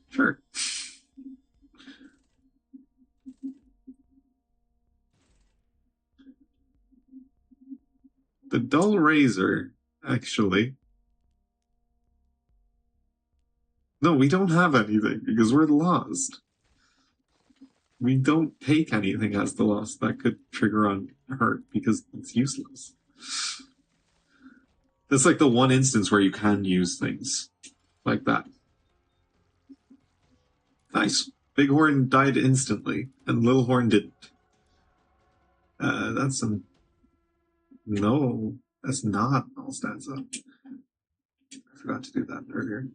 Sure. The dull razor, actually. No, we don't have anything because we're lost. We don't take anything as the lost that could trigger on hurt because it's useless. That's like the one instance where you can use things like that. Nice. Bighorn died instantly, and Little Horn didn't. That's some. No, that's not all stats up. I forgot to do that earlier.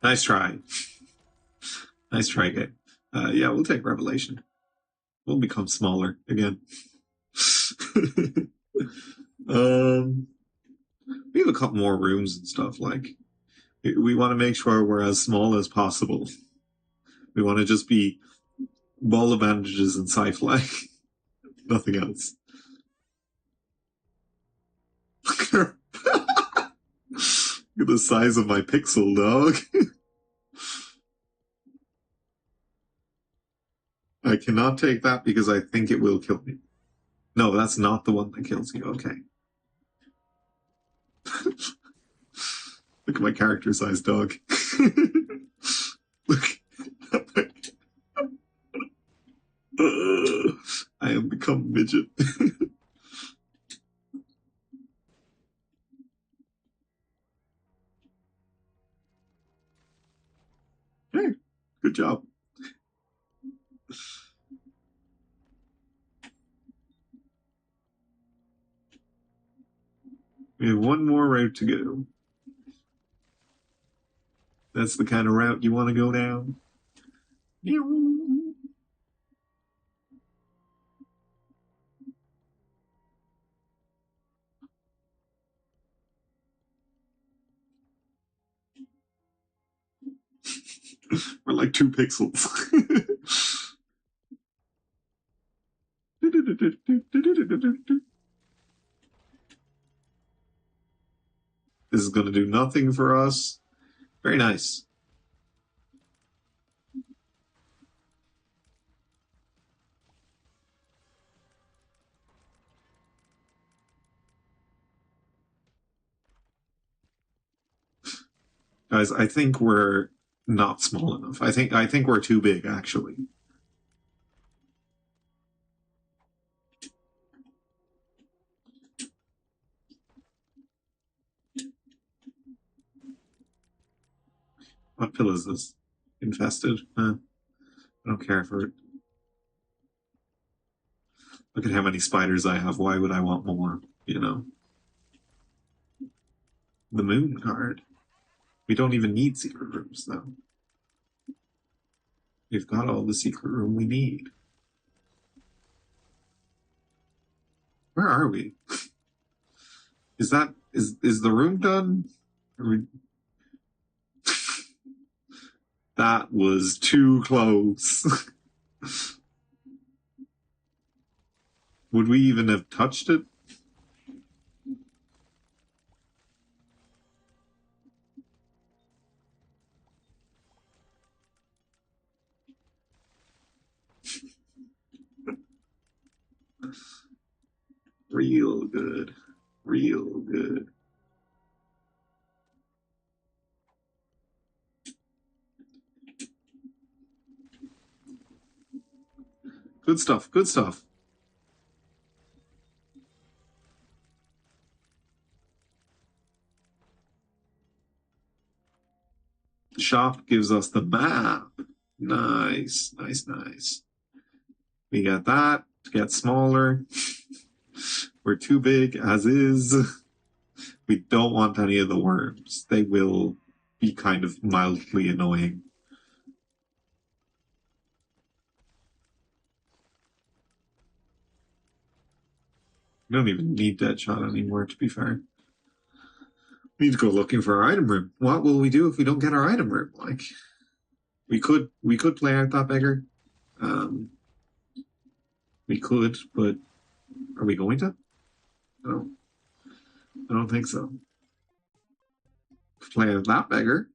Nice try. Nice try, game. Yeah, we'll take Revelation. We'll become smaller again. We have a couple more rooms and stuff. Like, we want to make sure we're as small as possible. We want to just be ball of bandages and sci-fi. Nothing else. Look at the size of my pixel, dog. I cannot take that because I think it will kill me. No, that's not the one that kills you. Okay. Look at my character size, dog. Look. I have become midget. Hey, good job. We have one more route to go. That's the kind of route you want to go down. We're like 2 pixels. This is going to do nothing for us. Very nice. Guys, I think we're not small enough. I think we're too big, actually. What pill is this? Infested? I don't care for it. Look at how many spiders I have. Why would I want more? You know? The moon card. We don't even need secret rooms, though. We've got all the secret room we need. Where are we? Is the room done? That was too close. Would we even have touched it? Real good. Real good. Good stuff. Good stuff. The shop gives us the map. Nice. Nice, nice. We got that to get smaller. We're too big as is. We don't want any of the worms. They will be kind of mildly annoying. We don't even need Deadshot anymore, to be fair. We need to go looking for our item room. What will we do if we don't get our item room? Like, we could play out that beggar. We could, but are we going to? No, I don't think so. Play out that beggar.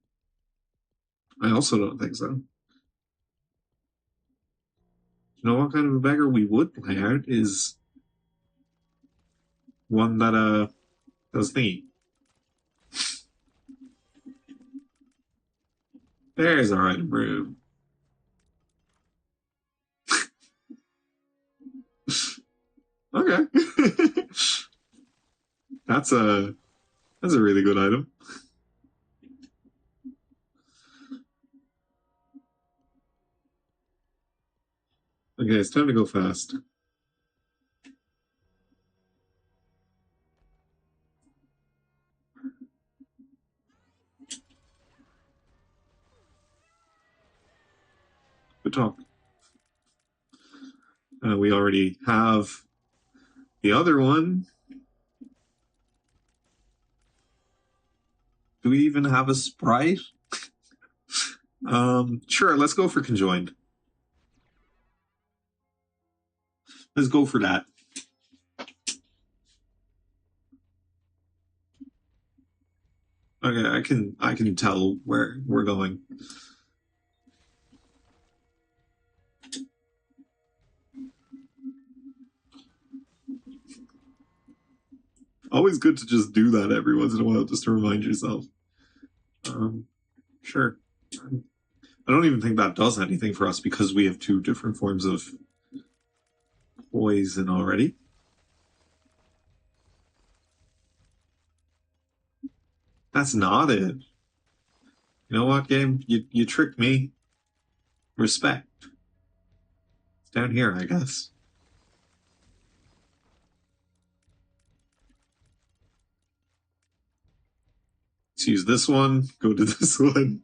I also don't think so. You know what kind of a beggar we would play out is one that does thingy. There's our item room. Okay. That's a really good item. Okay, it's time to go fast. Good talk. We already have the other one. Do we even have a sprite? Sure, let's go for conjoined. Let's go for that. Okay, I can tell where we're going. Always good to just do that every once in a while, just to remind yourself. Sure. I don't even think that does anything for us because we have two different forms of poison already. That's not it. You know what, game? You tricked me. Respect. It's down here, I guess. Let's use this one. Go to this one.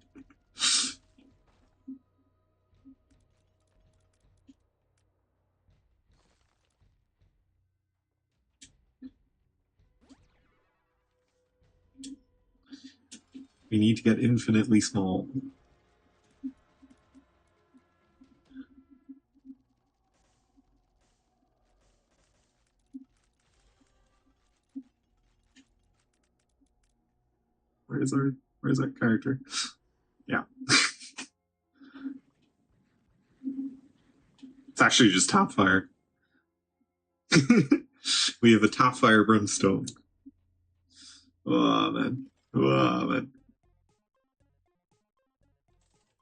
We need to get infinitely small. where's our character? Yeah. It's actually just top fire. We have a top fire brimstone. Oh man. Oh man.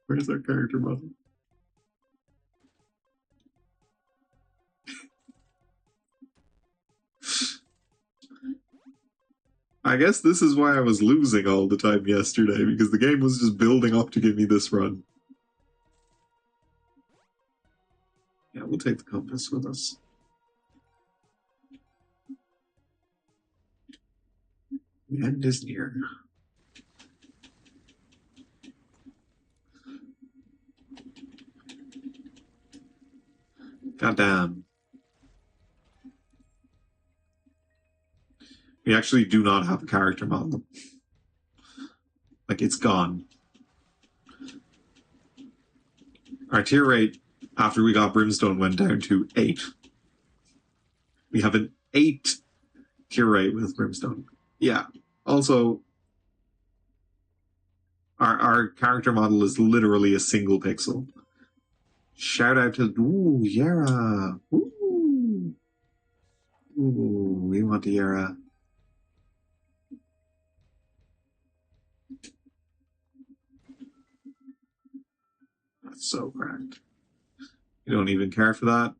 Where's our character model? I guess this is why I was losing all the time yesterday, because the game was just building up to give me this run. Yeah, we'll take the compass with us. The end is near. Goddamn. We actually do not have a character model. Like, it's gone. Our tier rate after we got Brimstone went down to 8. We have an 8 tier rate with Brimstone. Yeah. Also, our character model is literally a single pixel. Shout out to Yara. Ooh, we want the Yara. That's so cracked. You don't even care for that.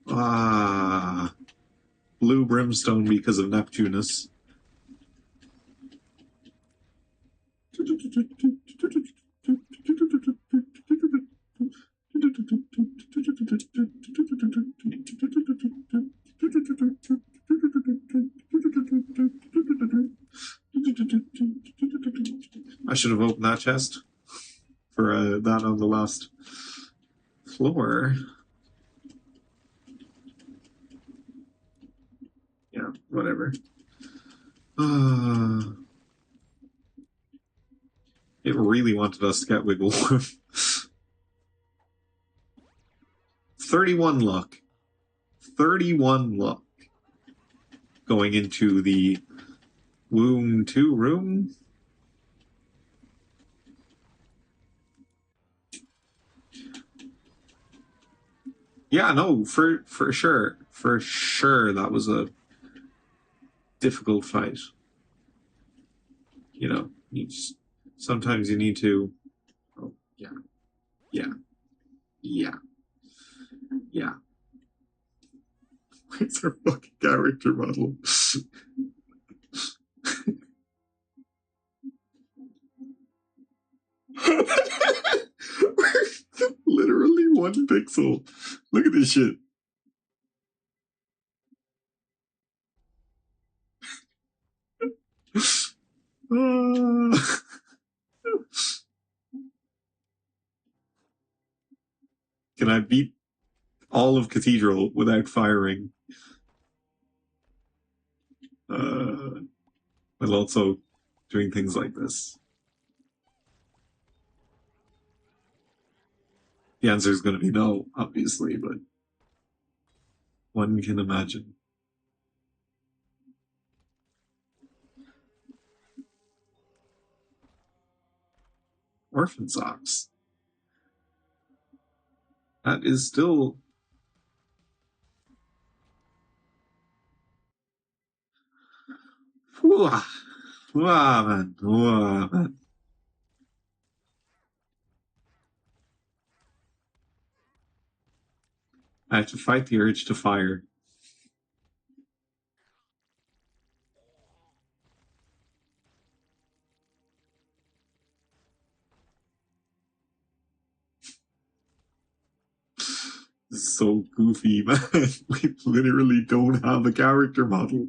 Ah, blue Brimstone because of Neptunus. I should have opened that chest for that on the last floor. Yeah, whatever. It really wanted us to get wiggle worm. 31 luck. 31 luck. Going into the Womb 2 room. Yeah, no, for sure. For sure that was a difficult fight. You know, sometimes you need to. Oh, yeah. Yeah. Yeah. Yeah. Where's our fucking character model? Literally 1 pixel. Look at this shit. Can I beat all of Cathedral without firing? While also doing things like this. The answer is going to be no, obviously, but one can imagine. Orphan socks. That is still. Whoa, man. Whoa, man. I have to fight the urge to fire. This is so goofy, man. We literally don't have a character model.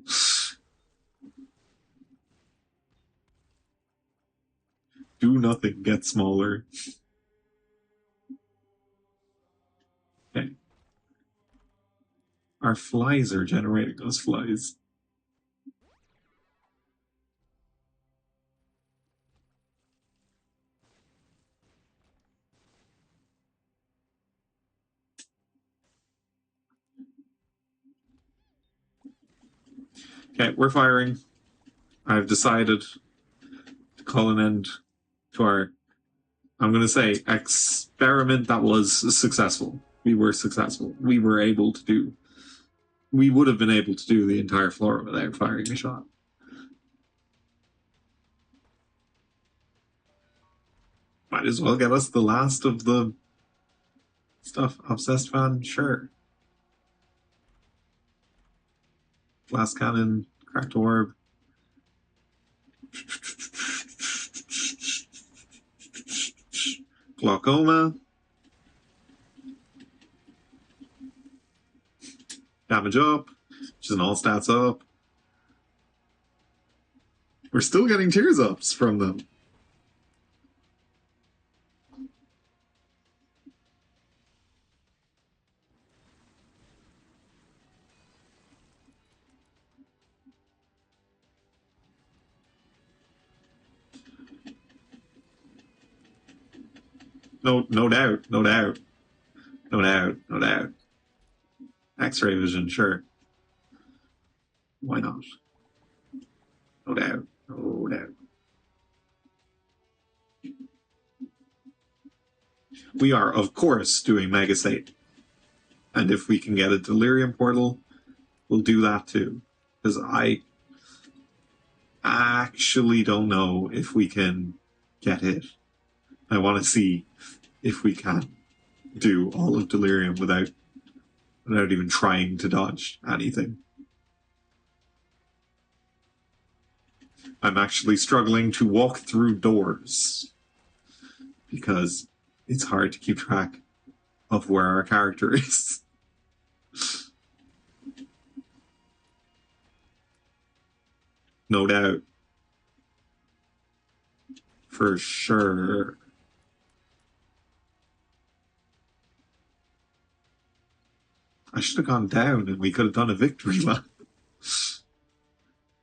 Do nothing, get smaller. Okay. Our flies are generating those flies. Okay, we're firing. I've decided to call an end to our, I'm going to say, experiment that was successful. We were successful. We were able to do, we would have been able to do the entire floor without firing a shot. Might as well get us the last of the stuff. Obsessed fan, sure. Glass cannon, cracked orb. Glaucoma. Damage up. Which is an all stats up. We're still getting tears ups from them. No doubt, no doubt, no doubt, no doubt. X-ray vision, sure. Why not? No doubt, no doubt. We are, of course, doing Mega State. And if we can get a Delirium portal, we'll do that too. Because I actually don't know if we can get hit. I want to see if we can do all of Delirium without even trying to dodge anything. I'm actually struggling to walk through doors because it's hard to keep track of where our character is. No doubt. For sure. I should have gone down and we could have done a victory lap.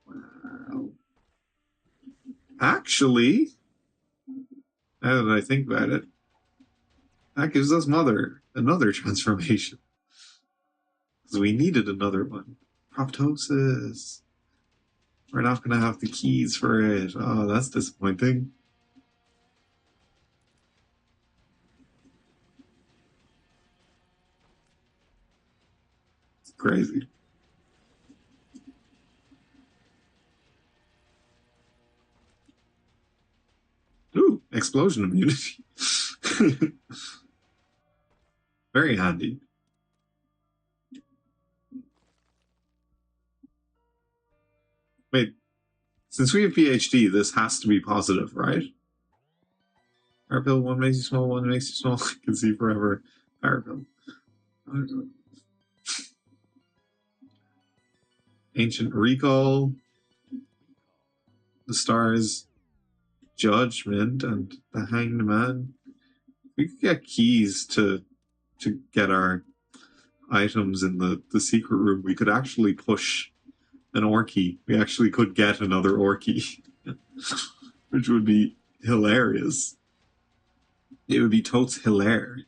Wow. Actually, now that I think about it, that gives us another transformation. Because we needed another one. Proptosis. We're not going to have the keys for it. Oh, that's disappointing. It's crazy. Ooh, explosion immunity. Very handy. Wait, since we have PhD, this has to be positive, right? Power pill, one makes you small, one makes you small. I can see forever. Power pill. Ancient recall. The stars, judgment, and the hanged man. We could get keys to get our items in the secret room. We could actually push an Orky. We actually could get another Orky, which would be hilarious. It would be totes hilaire.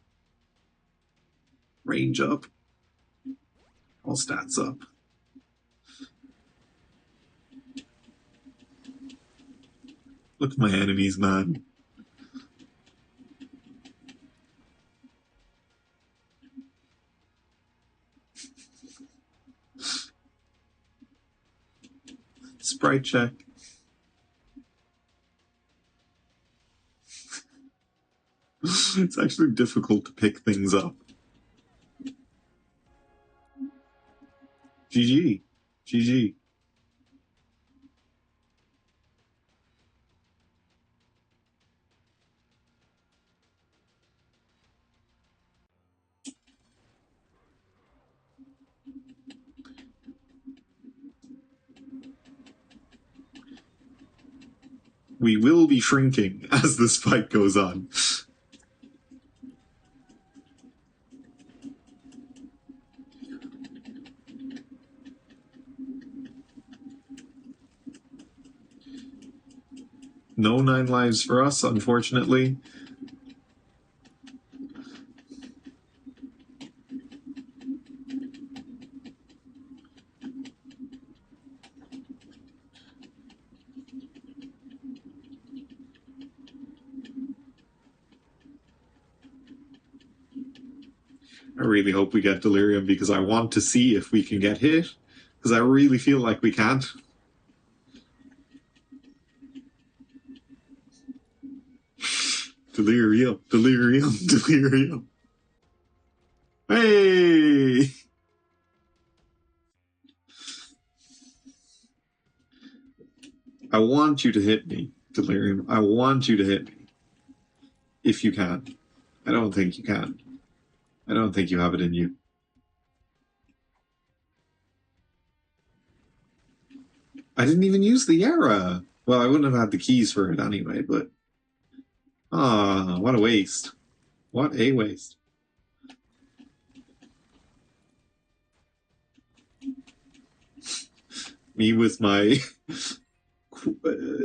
Range up. All stats up. Look at my enemies, man. Sprite check. It's actually difficult to pick things up. GG. GG. We will be shrinking as this fight goes on. No 9 lives for us, unfortunately. I really hope we get Delirium because I want to see if we can get hit. Because I really feel like we can't. Delirium, Delirium, Delirium. Hey! I want you to hit me, Delirium. I want you to hit me. If you can. I don't think you can. I don't think you have it in you. I didn't even use the Yara. Well, I wouldn't have had the keys for it anyway, but... Ah, what a waste. What a waste. Me with my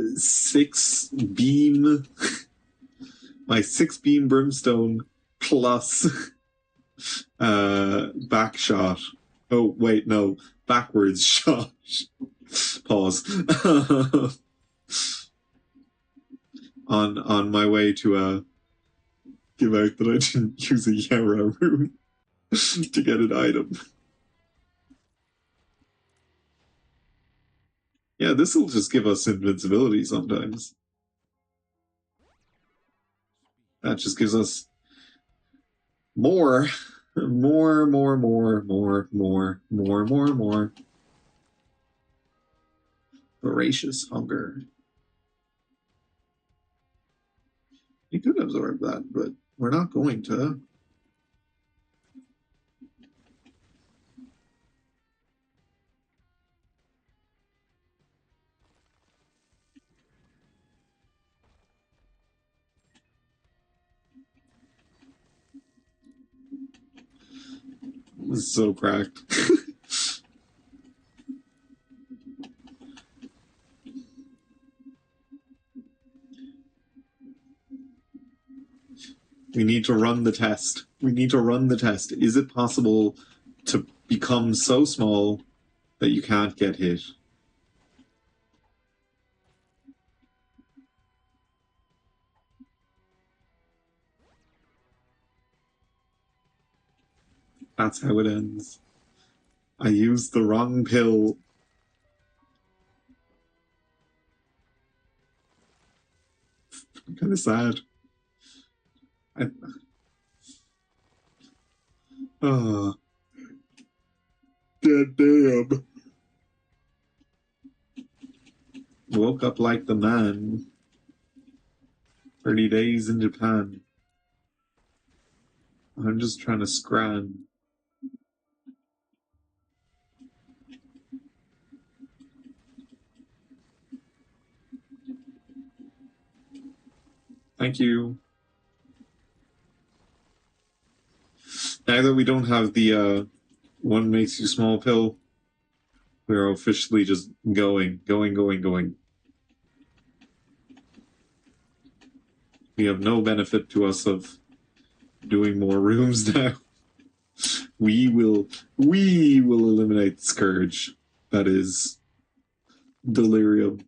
6-beam... my 6-beam brimstone plus back shot. Oh, wait, no. Backwards shot. Pause. on my way to give out that I didn't use a Yara rune to get an item. Yeah, this will just give us invincibility sometimes. That just gives us more. Voracious hunger. You could absorb that, but we're not going to. This is so cracked. We need to run the test. We need to run the test. Is it possible to become so small that you can't get hit? That's how it ends. I used the wrong pill. I'm kind of sad. Oh. Dead damn. Woke up like the man. 30 days in Japan. I'm just trying to scran. Thank you. Now that we don't have the one makes you small pill, we're officially just going. We have no benefit to us of doing more rooms now. We will eliminate the scourge. That is delirium.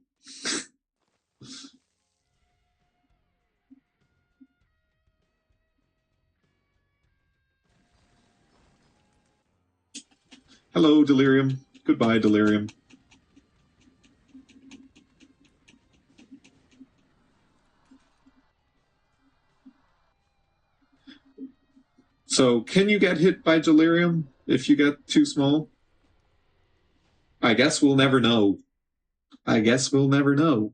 Hello, delirium. Goodbye, delirium. So, can you get hit by delirium if you get too small? I guess we'll never know. I guess we'll never know.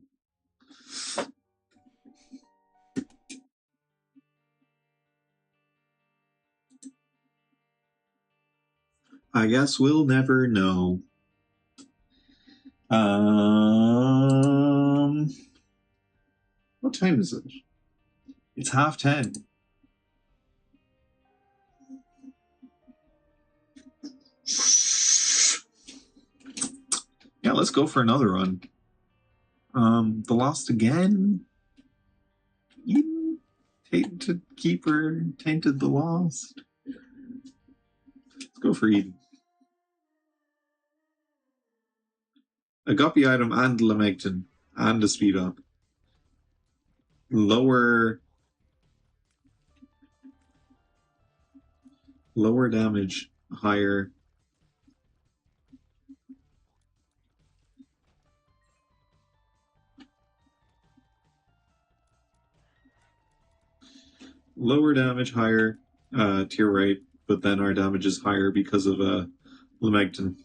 I guess we'll never know. What time is it? It's 10:30. Yeah, let's go for another run. The Lost again. Eden? Tainted Keeper, Tainted the Lost. Let's go for Eden. A guppy item and Lamegton and a speed up. Lower Lower damage, higher. Lower damage, higher tier rate, but then our damage is higher because of Lamegton.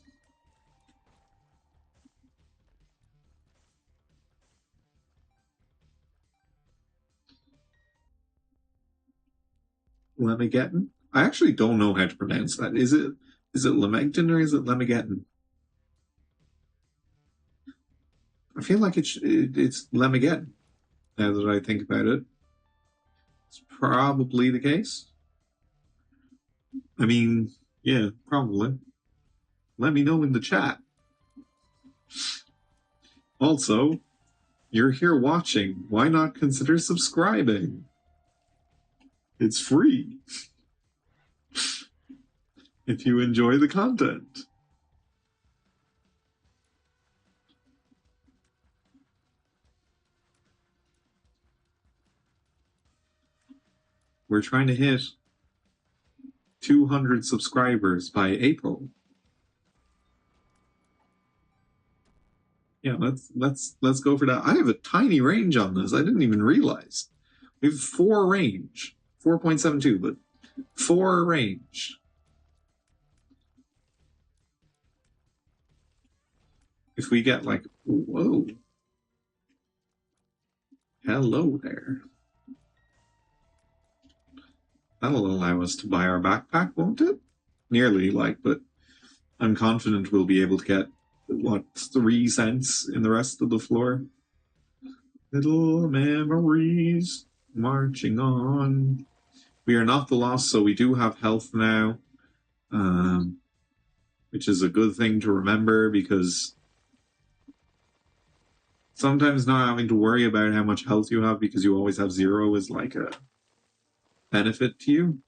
Lemageddon? I actually don't know how to pronounce that. Is it Lamegton or is it Lemageddon? I feel like it's Lemageddon, now that I think about it. It's probably the case. I mean, yeah, probably. Let me know in the chat. Also, you're here watching. Why not consider subscribing? It's free. If you enjoy the content. We're trying to hit 200 subscribers by April. Yeah, let's go for that. I have a tiny range on this. I didn't even realize. We have 4 range. 4.72, but 4 range. If we get like, whoa. Hello there. That'll allow us to buy our backpack, won't it? Nearly, but I'm confident we'll be able to get, 3 cents in the rest of the floor? Little memories marching on. We are not the lost, so we do have health now, which is a good thing to remember, because sometimes not having to worry about how much health you have because you always have 0 is like a benefit to you,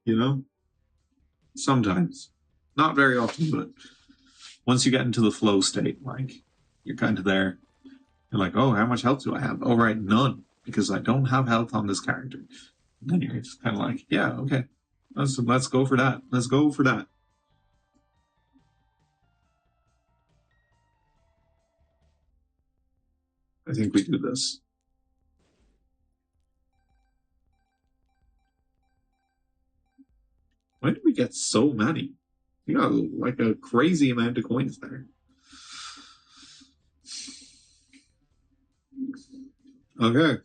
you know? Sometimes. Not very often, but once you get into the flow state, like, you're kind of there. You're like, oh, how much health do I have? Oh, right, none, because I don't have health on this character. And then you're just kind of like, yeah, okay, let's go for that. Let's go for that. I think we do this. Why did we get so many? We got like a crazy amount of coins there. Okay.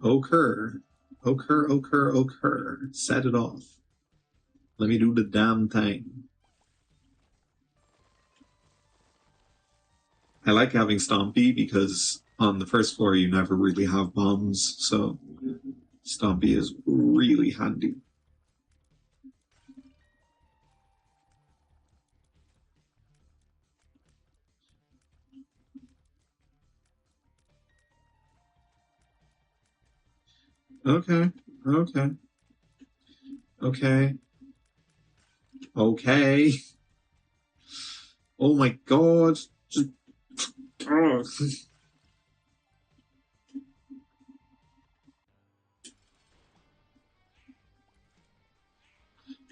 Occur. Set it off. Let me do the damn thing. I like having Stompy because on the first floor you never really have bombs, so Stompy is really handy. Okay. Oh my god. Just...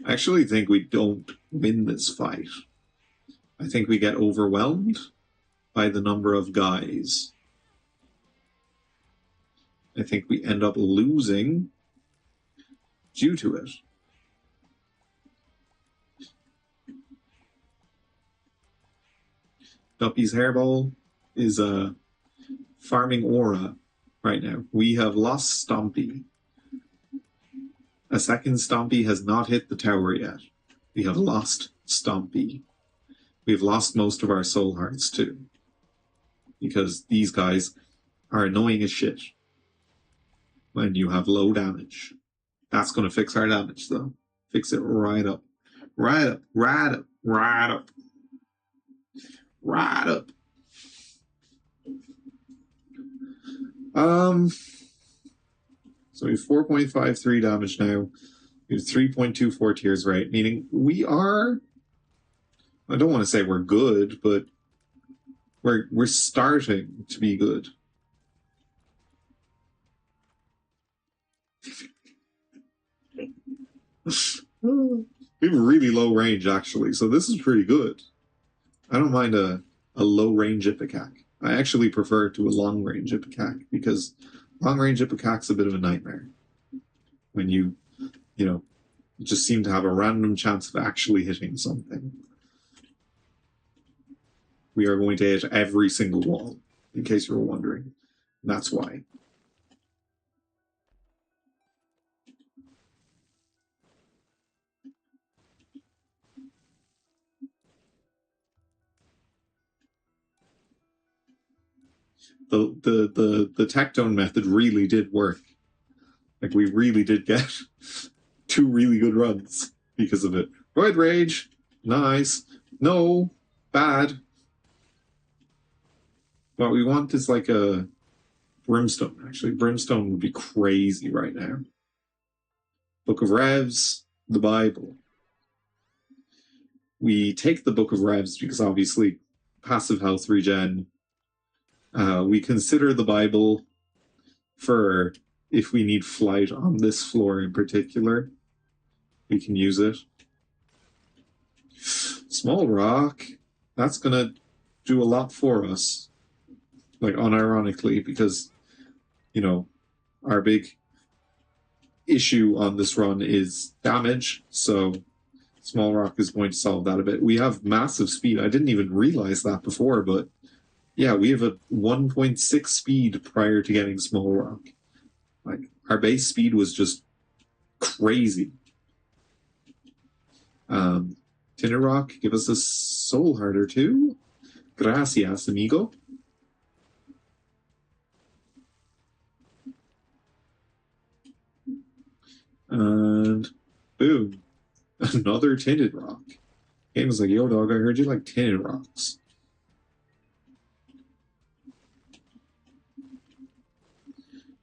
I actually think we don't win this fight. I think we get overwhelmed by the number of guys. I think we end up losing due to it. Duppy's hairball is farming aura right now. We have lost Stompy. A second Stompy has not hit the tower yet. We have lost Stompy. We've lost most of our soul hearts too, because these guys are annoying as shit when you have low damage. That's going to fix our damage, though. Fix it right up. Right up. Right up. Right up. Right up. So we have 4.53 damage now. We have 3.24 tiers, right? Meaning we are, I don't want to say we're good, but we're starting to be good. We have really low range, actually, so this is pretty good. I don't mind a low range Ipecac. I actually prefer to a long range Ipecac because long range Ipecac's a bit of a nightmare. When you just seem to have a random chance of actually hitting something. We are going to hit every single wall, in case you were wondering. And that's why. The tectone method really did work. Like, we really did get 2 really good runs because of it. Roid Rage, nice. No, bad. What we want is like a Brimstone, actually. Brimstone would be crazy right now. Book of Revs, the Bible. We take the Book of Revs because obviously passive health regen. We consider the Bible for if we need flight on this floor in particular. We can use it. Small Rock, that's going to do a lot for us. Like, unironically, because, our big issue on this run is damage, so Small Rock is going to solve that a bit. We have massive speed. I didn't even realize that before, but yeah, we have a 1.6 speed prior to getting Small Rock. Like, our base speed was just crazy. Tinted Rock, give us a Soul Heart or two. Gracias, amigo. And boom, another Tinted Rock. Game was like, yo, dog, I heard you like Tinted Rocks.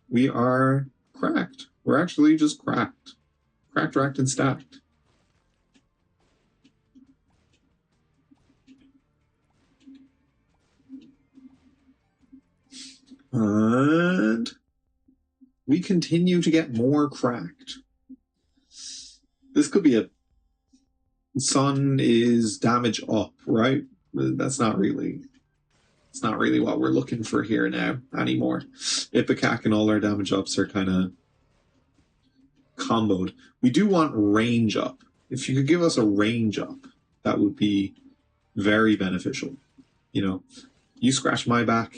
We are cracked. We're actually just cracked. Cracked, racked, and stacked. And we continue to get more cracked. This could be a Sun is damage up, right? That's not really. It's not really what we're looking for here now anymore. Ipecac and all our damage ups are kind of comboed. We do want range up. If you could give us a range up, that would be very beneficial. You scratch my back,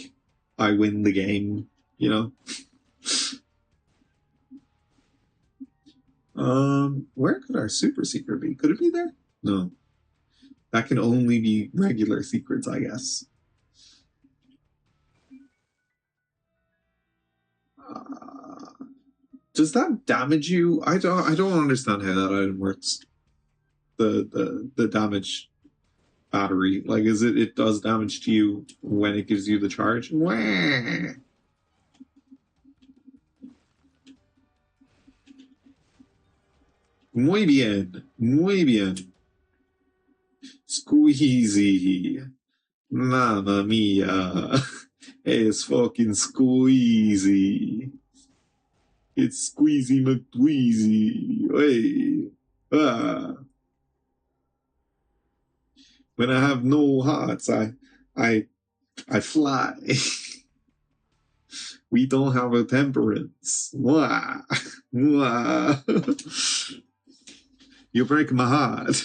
I win the game, Where could our super secret be? Could it be there? No. That can only be regular secrets, I guess. Does that damage you? I don't understand how that item works. The damage battery, like, is it does damage to you when it gives you the charge? Wah. Muy bien, muy bien. Squeezy, mamma mia, it's fucking squeezy. It's Squeezy McDweezy. Hey. Ah. When I have no hearts, I fly. We don't have a temperance. Wah. Wah. You break my heart.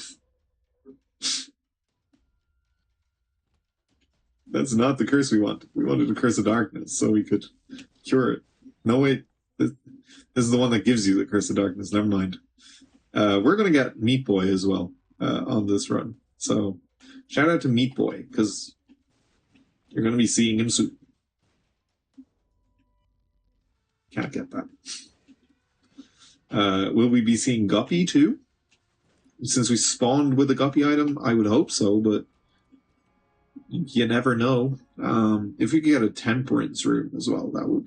That's not the curse we wanted. We wanted a curse of darkness so we could cure it. No, wait. This is the one that gives you the curse of darkness. Never mind. We're going to get Meat Boy as well on this run. So shout out to Meat Boy because you're going to be seeing him soon. Can't get that. Will we be seeing Guppy too? Since we spawned with a Guppy item, I would hope so, but you never know. If we could get a Temperance room as well, that'd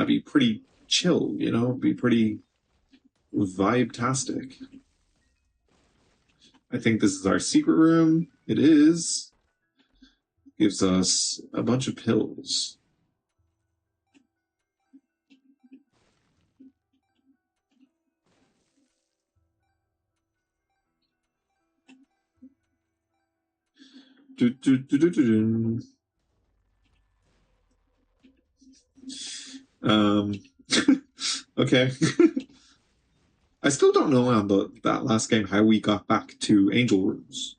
be pretty chill, It'd be pretty vibe-tastic. I think this is our secret room. It is. Gives us a bunch of pills. Um, okay. I still don't know on that last game how we got back to Angel Rooms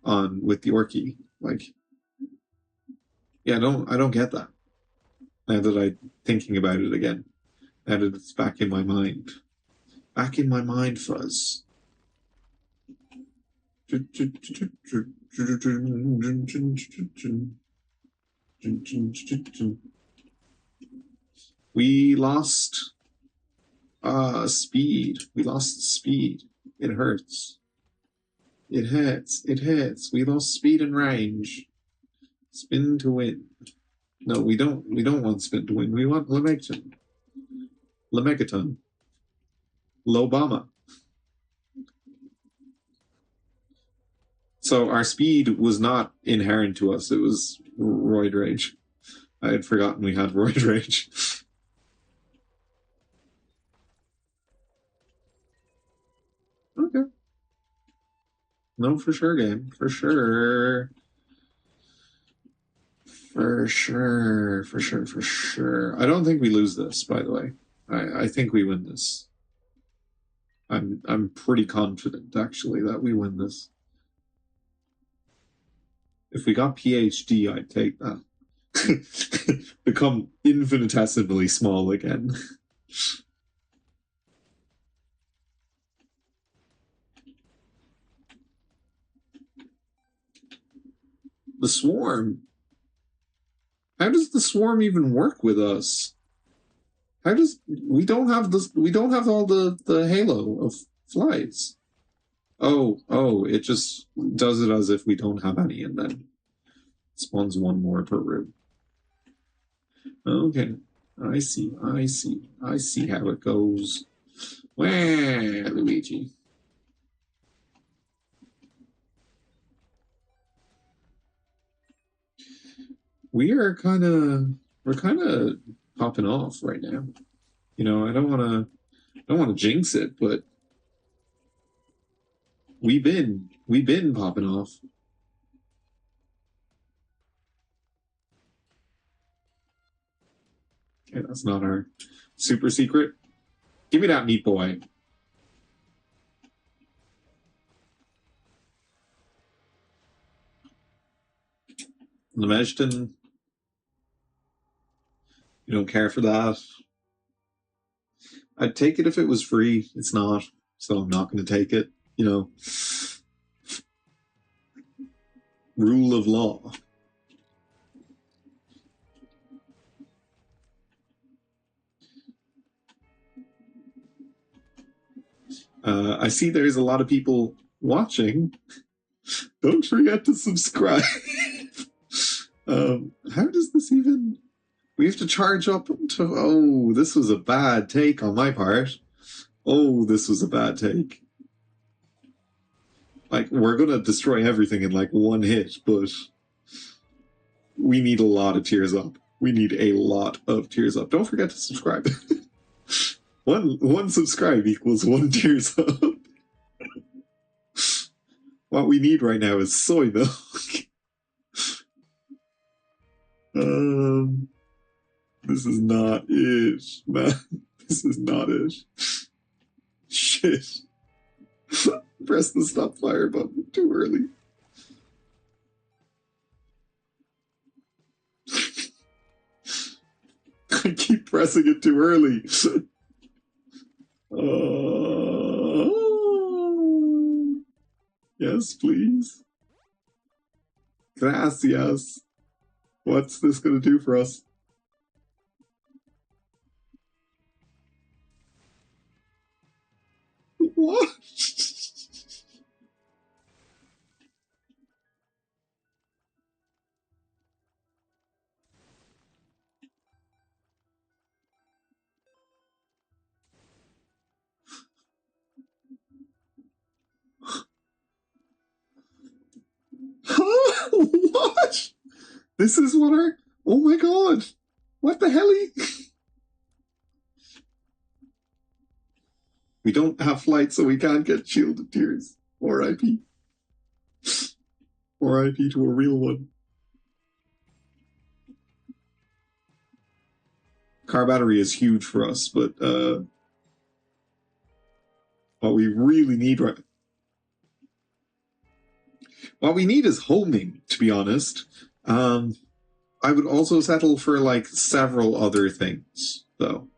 on with the Orky. Like, yeah, I don't get that. Now that I'm thinking about it again, now that it's back in my mind, Fuzz. We lost speed. We lost speed. It hurts. It hurts. It hurts. We lost speed and range. Spin to win. No, we don't. We don't want spin to win. We want Lemegaton. Lemegaton. Lobama. So our speed was not inherent to us. It was Roid Rage. I had forgotten we had Roid Rage. Okay. No, for sure, game. For sure. For sure. For sure. For sure. I don't think we lose this, by the way. I think we win this. I'm pretty confident, actually, that we win this. If we got PhD, I'd take that. Become infinitesimally small again. The swarm. How does the swarm even work with us? How does we don't have this? We don't have all the halo of flights. Oh! It just does it as if we don't have any, and then spawns one more per room. Okay, I see how it goes. Wah, Luigi. We're kind of popping off right now. You know, I don't want to jinx it, but we've been popping off. Okay, that's not our super secret. Give me that meat boy. Lemegton. You don't care for that. I'd take it if it was free. It's not, so I'm not going to take it. You know, rule of law. I see there's a lot of people watching. Don't forget to subscribe. How does this even... We have to charge up to... Oh, this was a bad take on my part. Oh, this was a bad take. Like, we're going to destroy everything in, like, one hit, but we need a lot of tears up. We need a lot of tears up. Don't forget to subscribe. one subscribe equals one tears up. What we need right now is soy milk. This is not it, man. This is not it. Shit. Press the stop fire button too early. I keep pressing it too early. Yes, please. Gracias. What's this going to do for us? What? What? This is what our... Oh my god! What the hell? We don't have flight, so we can't get shielded tears. R.I.P. R.I.P. to a real one. Car battery is huge for us, but what we really need what we need is homing, to be honest. I would also settle for like several other things, though.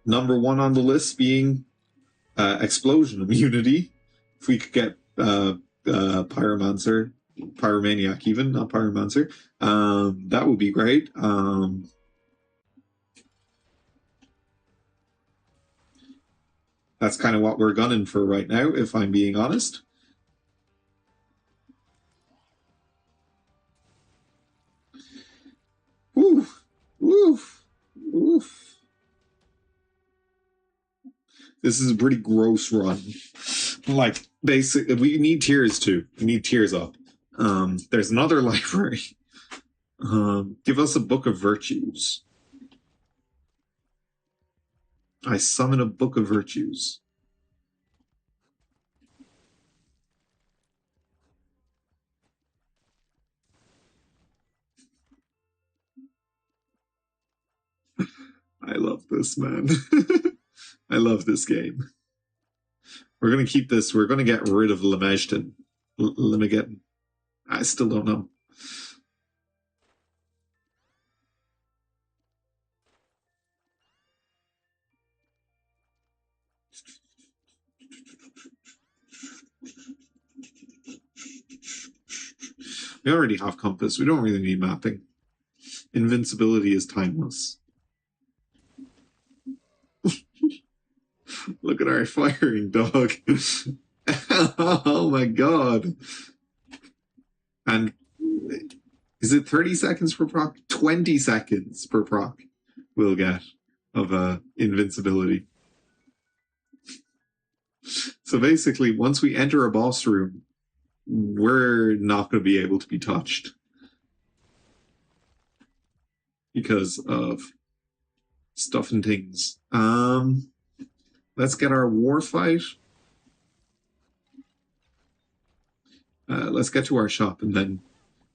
Number one on the list being explosion immunity. If we could get Pyromaniac even, not Pyromancer, that would be great. That's kind of what we're gunning for right now, if I'm being honest. Woof, woof, woof. This is a pretty gross run. Like, basically, we need tiers too. We need tiers up. There's another library. Give us a book of virtues. I summon a book of virtues. I love this, man. I love this game. We're going to keep this. We're going to get rid of Lemegton. Lemigeddon. I still don't know. We already have compass. We don't really need mapping. Invincibility is timeless. Look at our firing dog. Oh my god. And is it 30 seconds per proc? 20 seconds per proc we'll get of invincibility. So basically, once we enter a boss room, we're not going to be able to be touched because of stuff and things. Let's get our war fight. Let's get to our shop, and then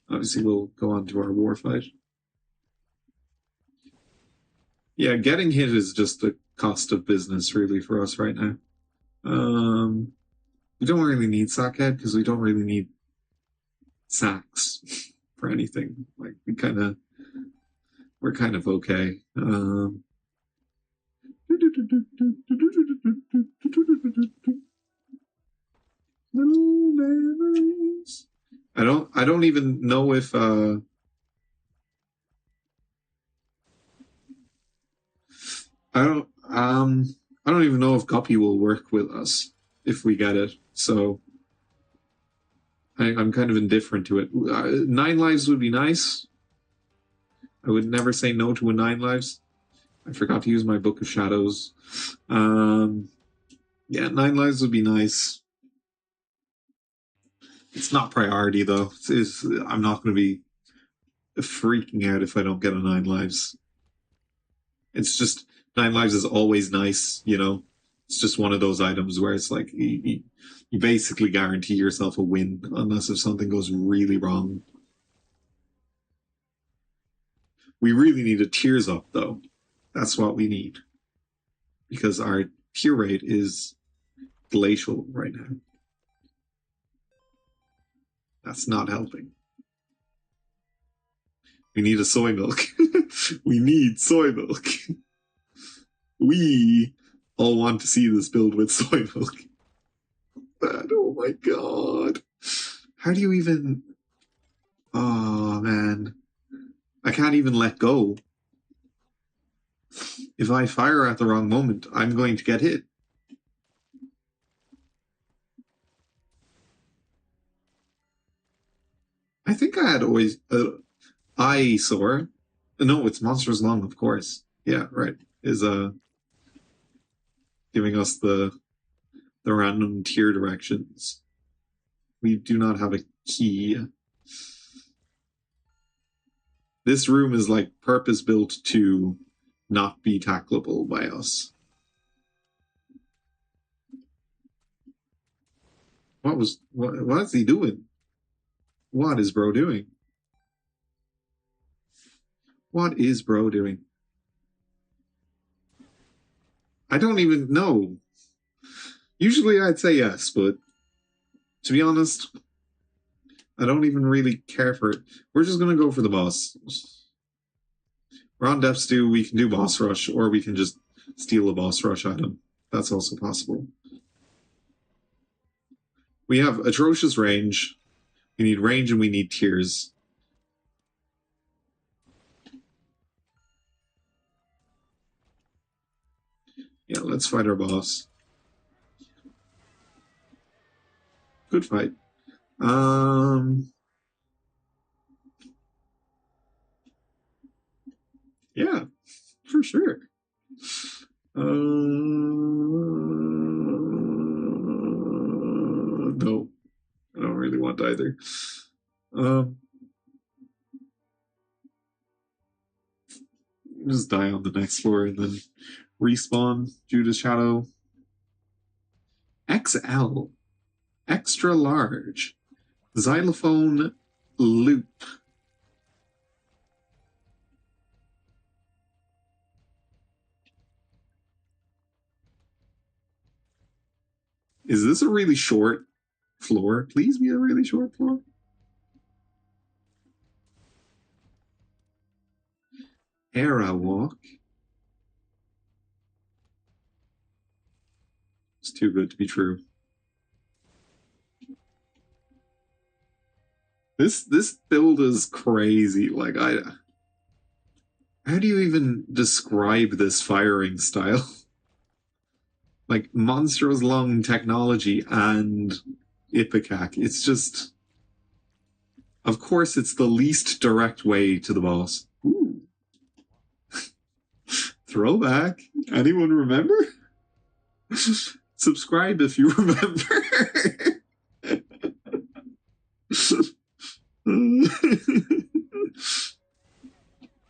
obviously we'll go on to our war fight. Yeah, getting hit is just the cost of business, really, for us right now. We don't really need Sackhead because we don't really need sacks for anything. Like we're kind of okay. Little memories. I don't even know if I don't even know if Guppy will work with us if we get it. So I'm kind of indifferent to it. 9 lives would be nice. I would never say no to a 9 lives. I forgot to use my Book of Shadows. Yeah, 9 lives would be nice. It's not priority, though. I'm not going to be freaking out if I don't get a 9 lives. It's just 9 lives is always nice, you know? It's just one of those items where it's like you basically guarantee yourself a win unless if something goes really wrong. We really need a tiers up, though. That's what we need. Because our tier rate is glacial right now. That's not helping. We need a soy milk. We need soy milk. We all want to see this build with soy milk. But, oh my god. How do you even... Oh, man. I can't even let go. If I fire at the wrong moment, I'm going to get hit. I think I had always... eyesore. No, it's Monsters Lung, of course. Yeah, right. Is giving us the random tier directions. We do not have a key. This room is like purpose built to not be tackleable by us. What is he doing? What is bro doing? What is bro doing? I don't even know. Usually I'd say yes, but to be honest, I don't even really care for it. We're just going to go for the boss. We're on Death's Due, we can do boss rush, or we can just steal a boss rush item. That's also possible. We have atrocious range. We need range and we need tears. Yeah, let's fight our boss. Good fight. Yeah, for sure. No, I don't really want either. Just die on the next floor and then respawn Judas Shadow. XL, extra large, xylophone loop. Is this a really short floor? Please be a really short floor. Era walk. It's too good to be true. This build is crazy. Like how do you even describe this firing style? Like monstrous long technology and Ipecac. It's just, of course, it's the least direct way to the boss. Ooh. Throwback. Anyone remember? Subscribe if you remember.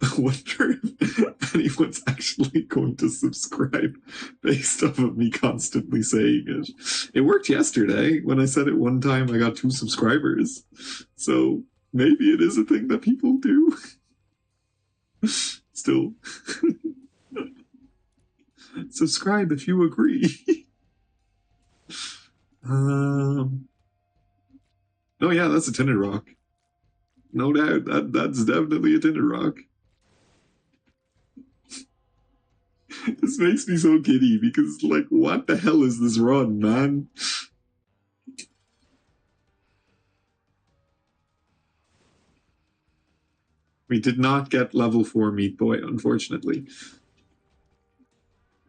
I wonder if anyone's actually going to subscribe based off of me constantly saying it. It worked yesterday. When I said it one time, I got 2 subscribers. So maybe it is a thing that people do. Still. Subscribe if you agree. Oh yeah, that's a Tinder Rock. No doubt. That's definitely a Tinder Rock. This makes me so giddy because, like, what the hell is this run, man? We did not get level 4 Meat Boy, unfortunately.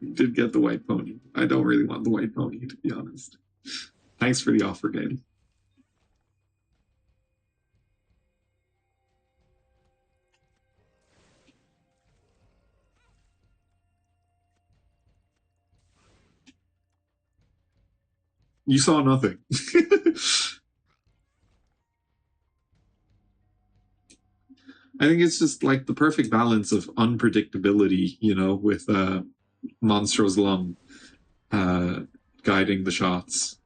We did get the White Pony. I don't really want the White Pony, to be honest. Thanks for the offer, game. You saw nothing. I think it's just like the perfect balance of unpredictability, you know, with Monstro's Lung guiding the shots.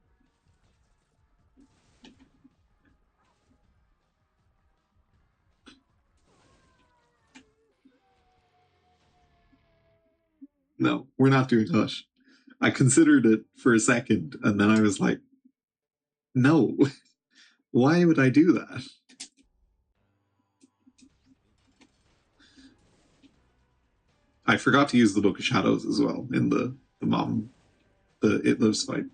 No, we're not doing Hush. I considered it for a second, and then I was like, no, why would I do that? I forgot to use the Book of Shadows as well in the It Lives fight.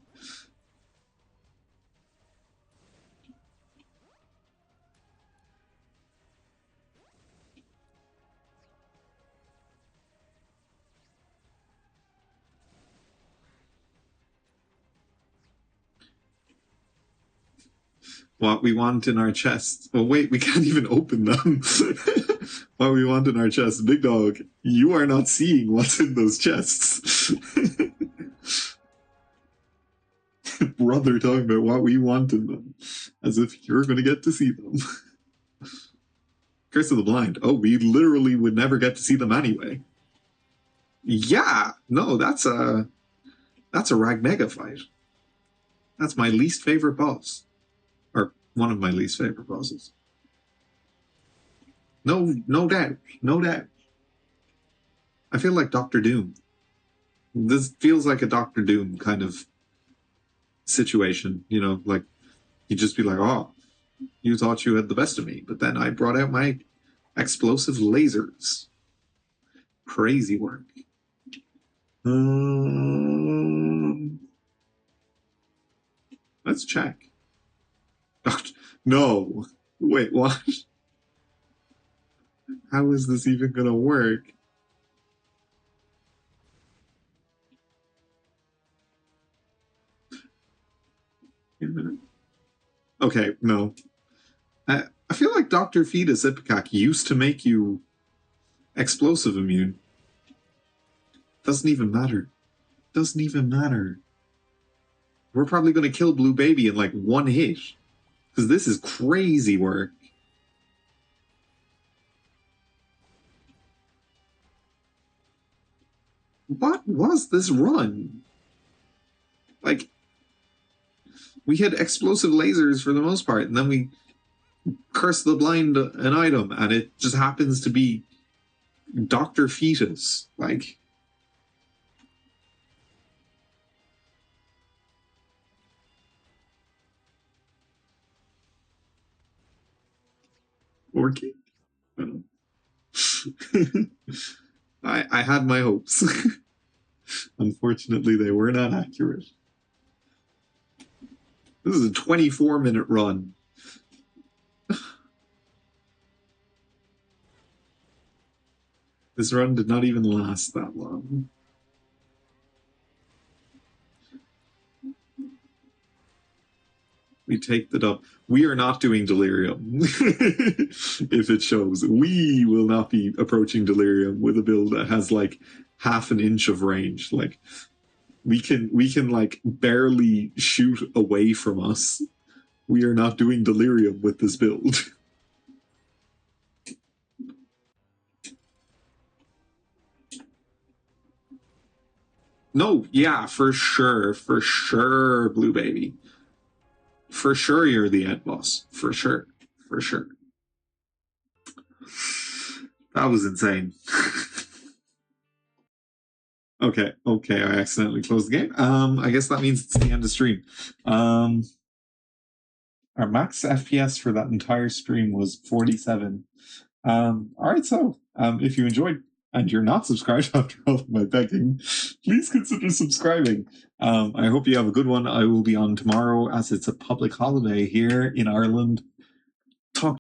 What we want in our chests. Oh, wait, we can't even open them. What we want in our chests. Big dog, you are not seeing what's in those chests. Brother talking about what we want in them. As if you're going to get to see them. Curse of the Blind. Oh, we literally would never get to see them anyway. Yeah, no, that's a Rag Mega fight. That's my least favorite boss. Or One of my least favorite bosses. No doubt. No doubt. I feel like Doctor Doom. This feels like a Doctor Doom kind of situation, you know, like you'd just be like, oh, you thought you had the best of me, but then I brought out my explosive lasers. Crazy work. Let's check. No. Wait, what? How is this even gonna work? Wait a minute. Okay, no. I feel like Dr. Fetus Ipecac used to make you explosive immune. Doesn't even matter. Doesn't even matter. We're probably going to kill Blue Baby in like one hit. Because this is crazy work. What was this run? Like, we had explosive lasers for the most part, and then we curse the blind an item, and it just happens to be Dr. Fetus. Like, Orky? I had my hopes. Unfortunately, they were not accurate. This is a 24-minute run. This run did not even last that long. We take the dub. We are not doing Delirium. If it shows, we will not be approaching Delirium with a build that has like half an inch of range. Like we can like barely shoot away from us. We are not doing Delirium with this build. No, yeah, for sure, Blue Baby. For sure, you're the end boss. For sure. That was insane. Okay, I accidentally closed the game. I guess that means it's the end of stream. Our max FPS for that entire stream was 47. All right, so if you enjoyed and you're not subscribed after all of my begging, please consider subscribing. I hope you have a good one. I will be on tomorrow as it's a public holiday here in Ireland.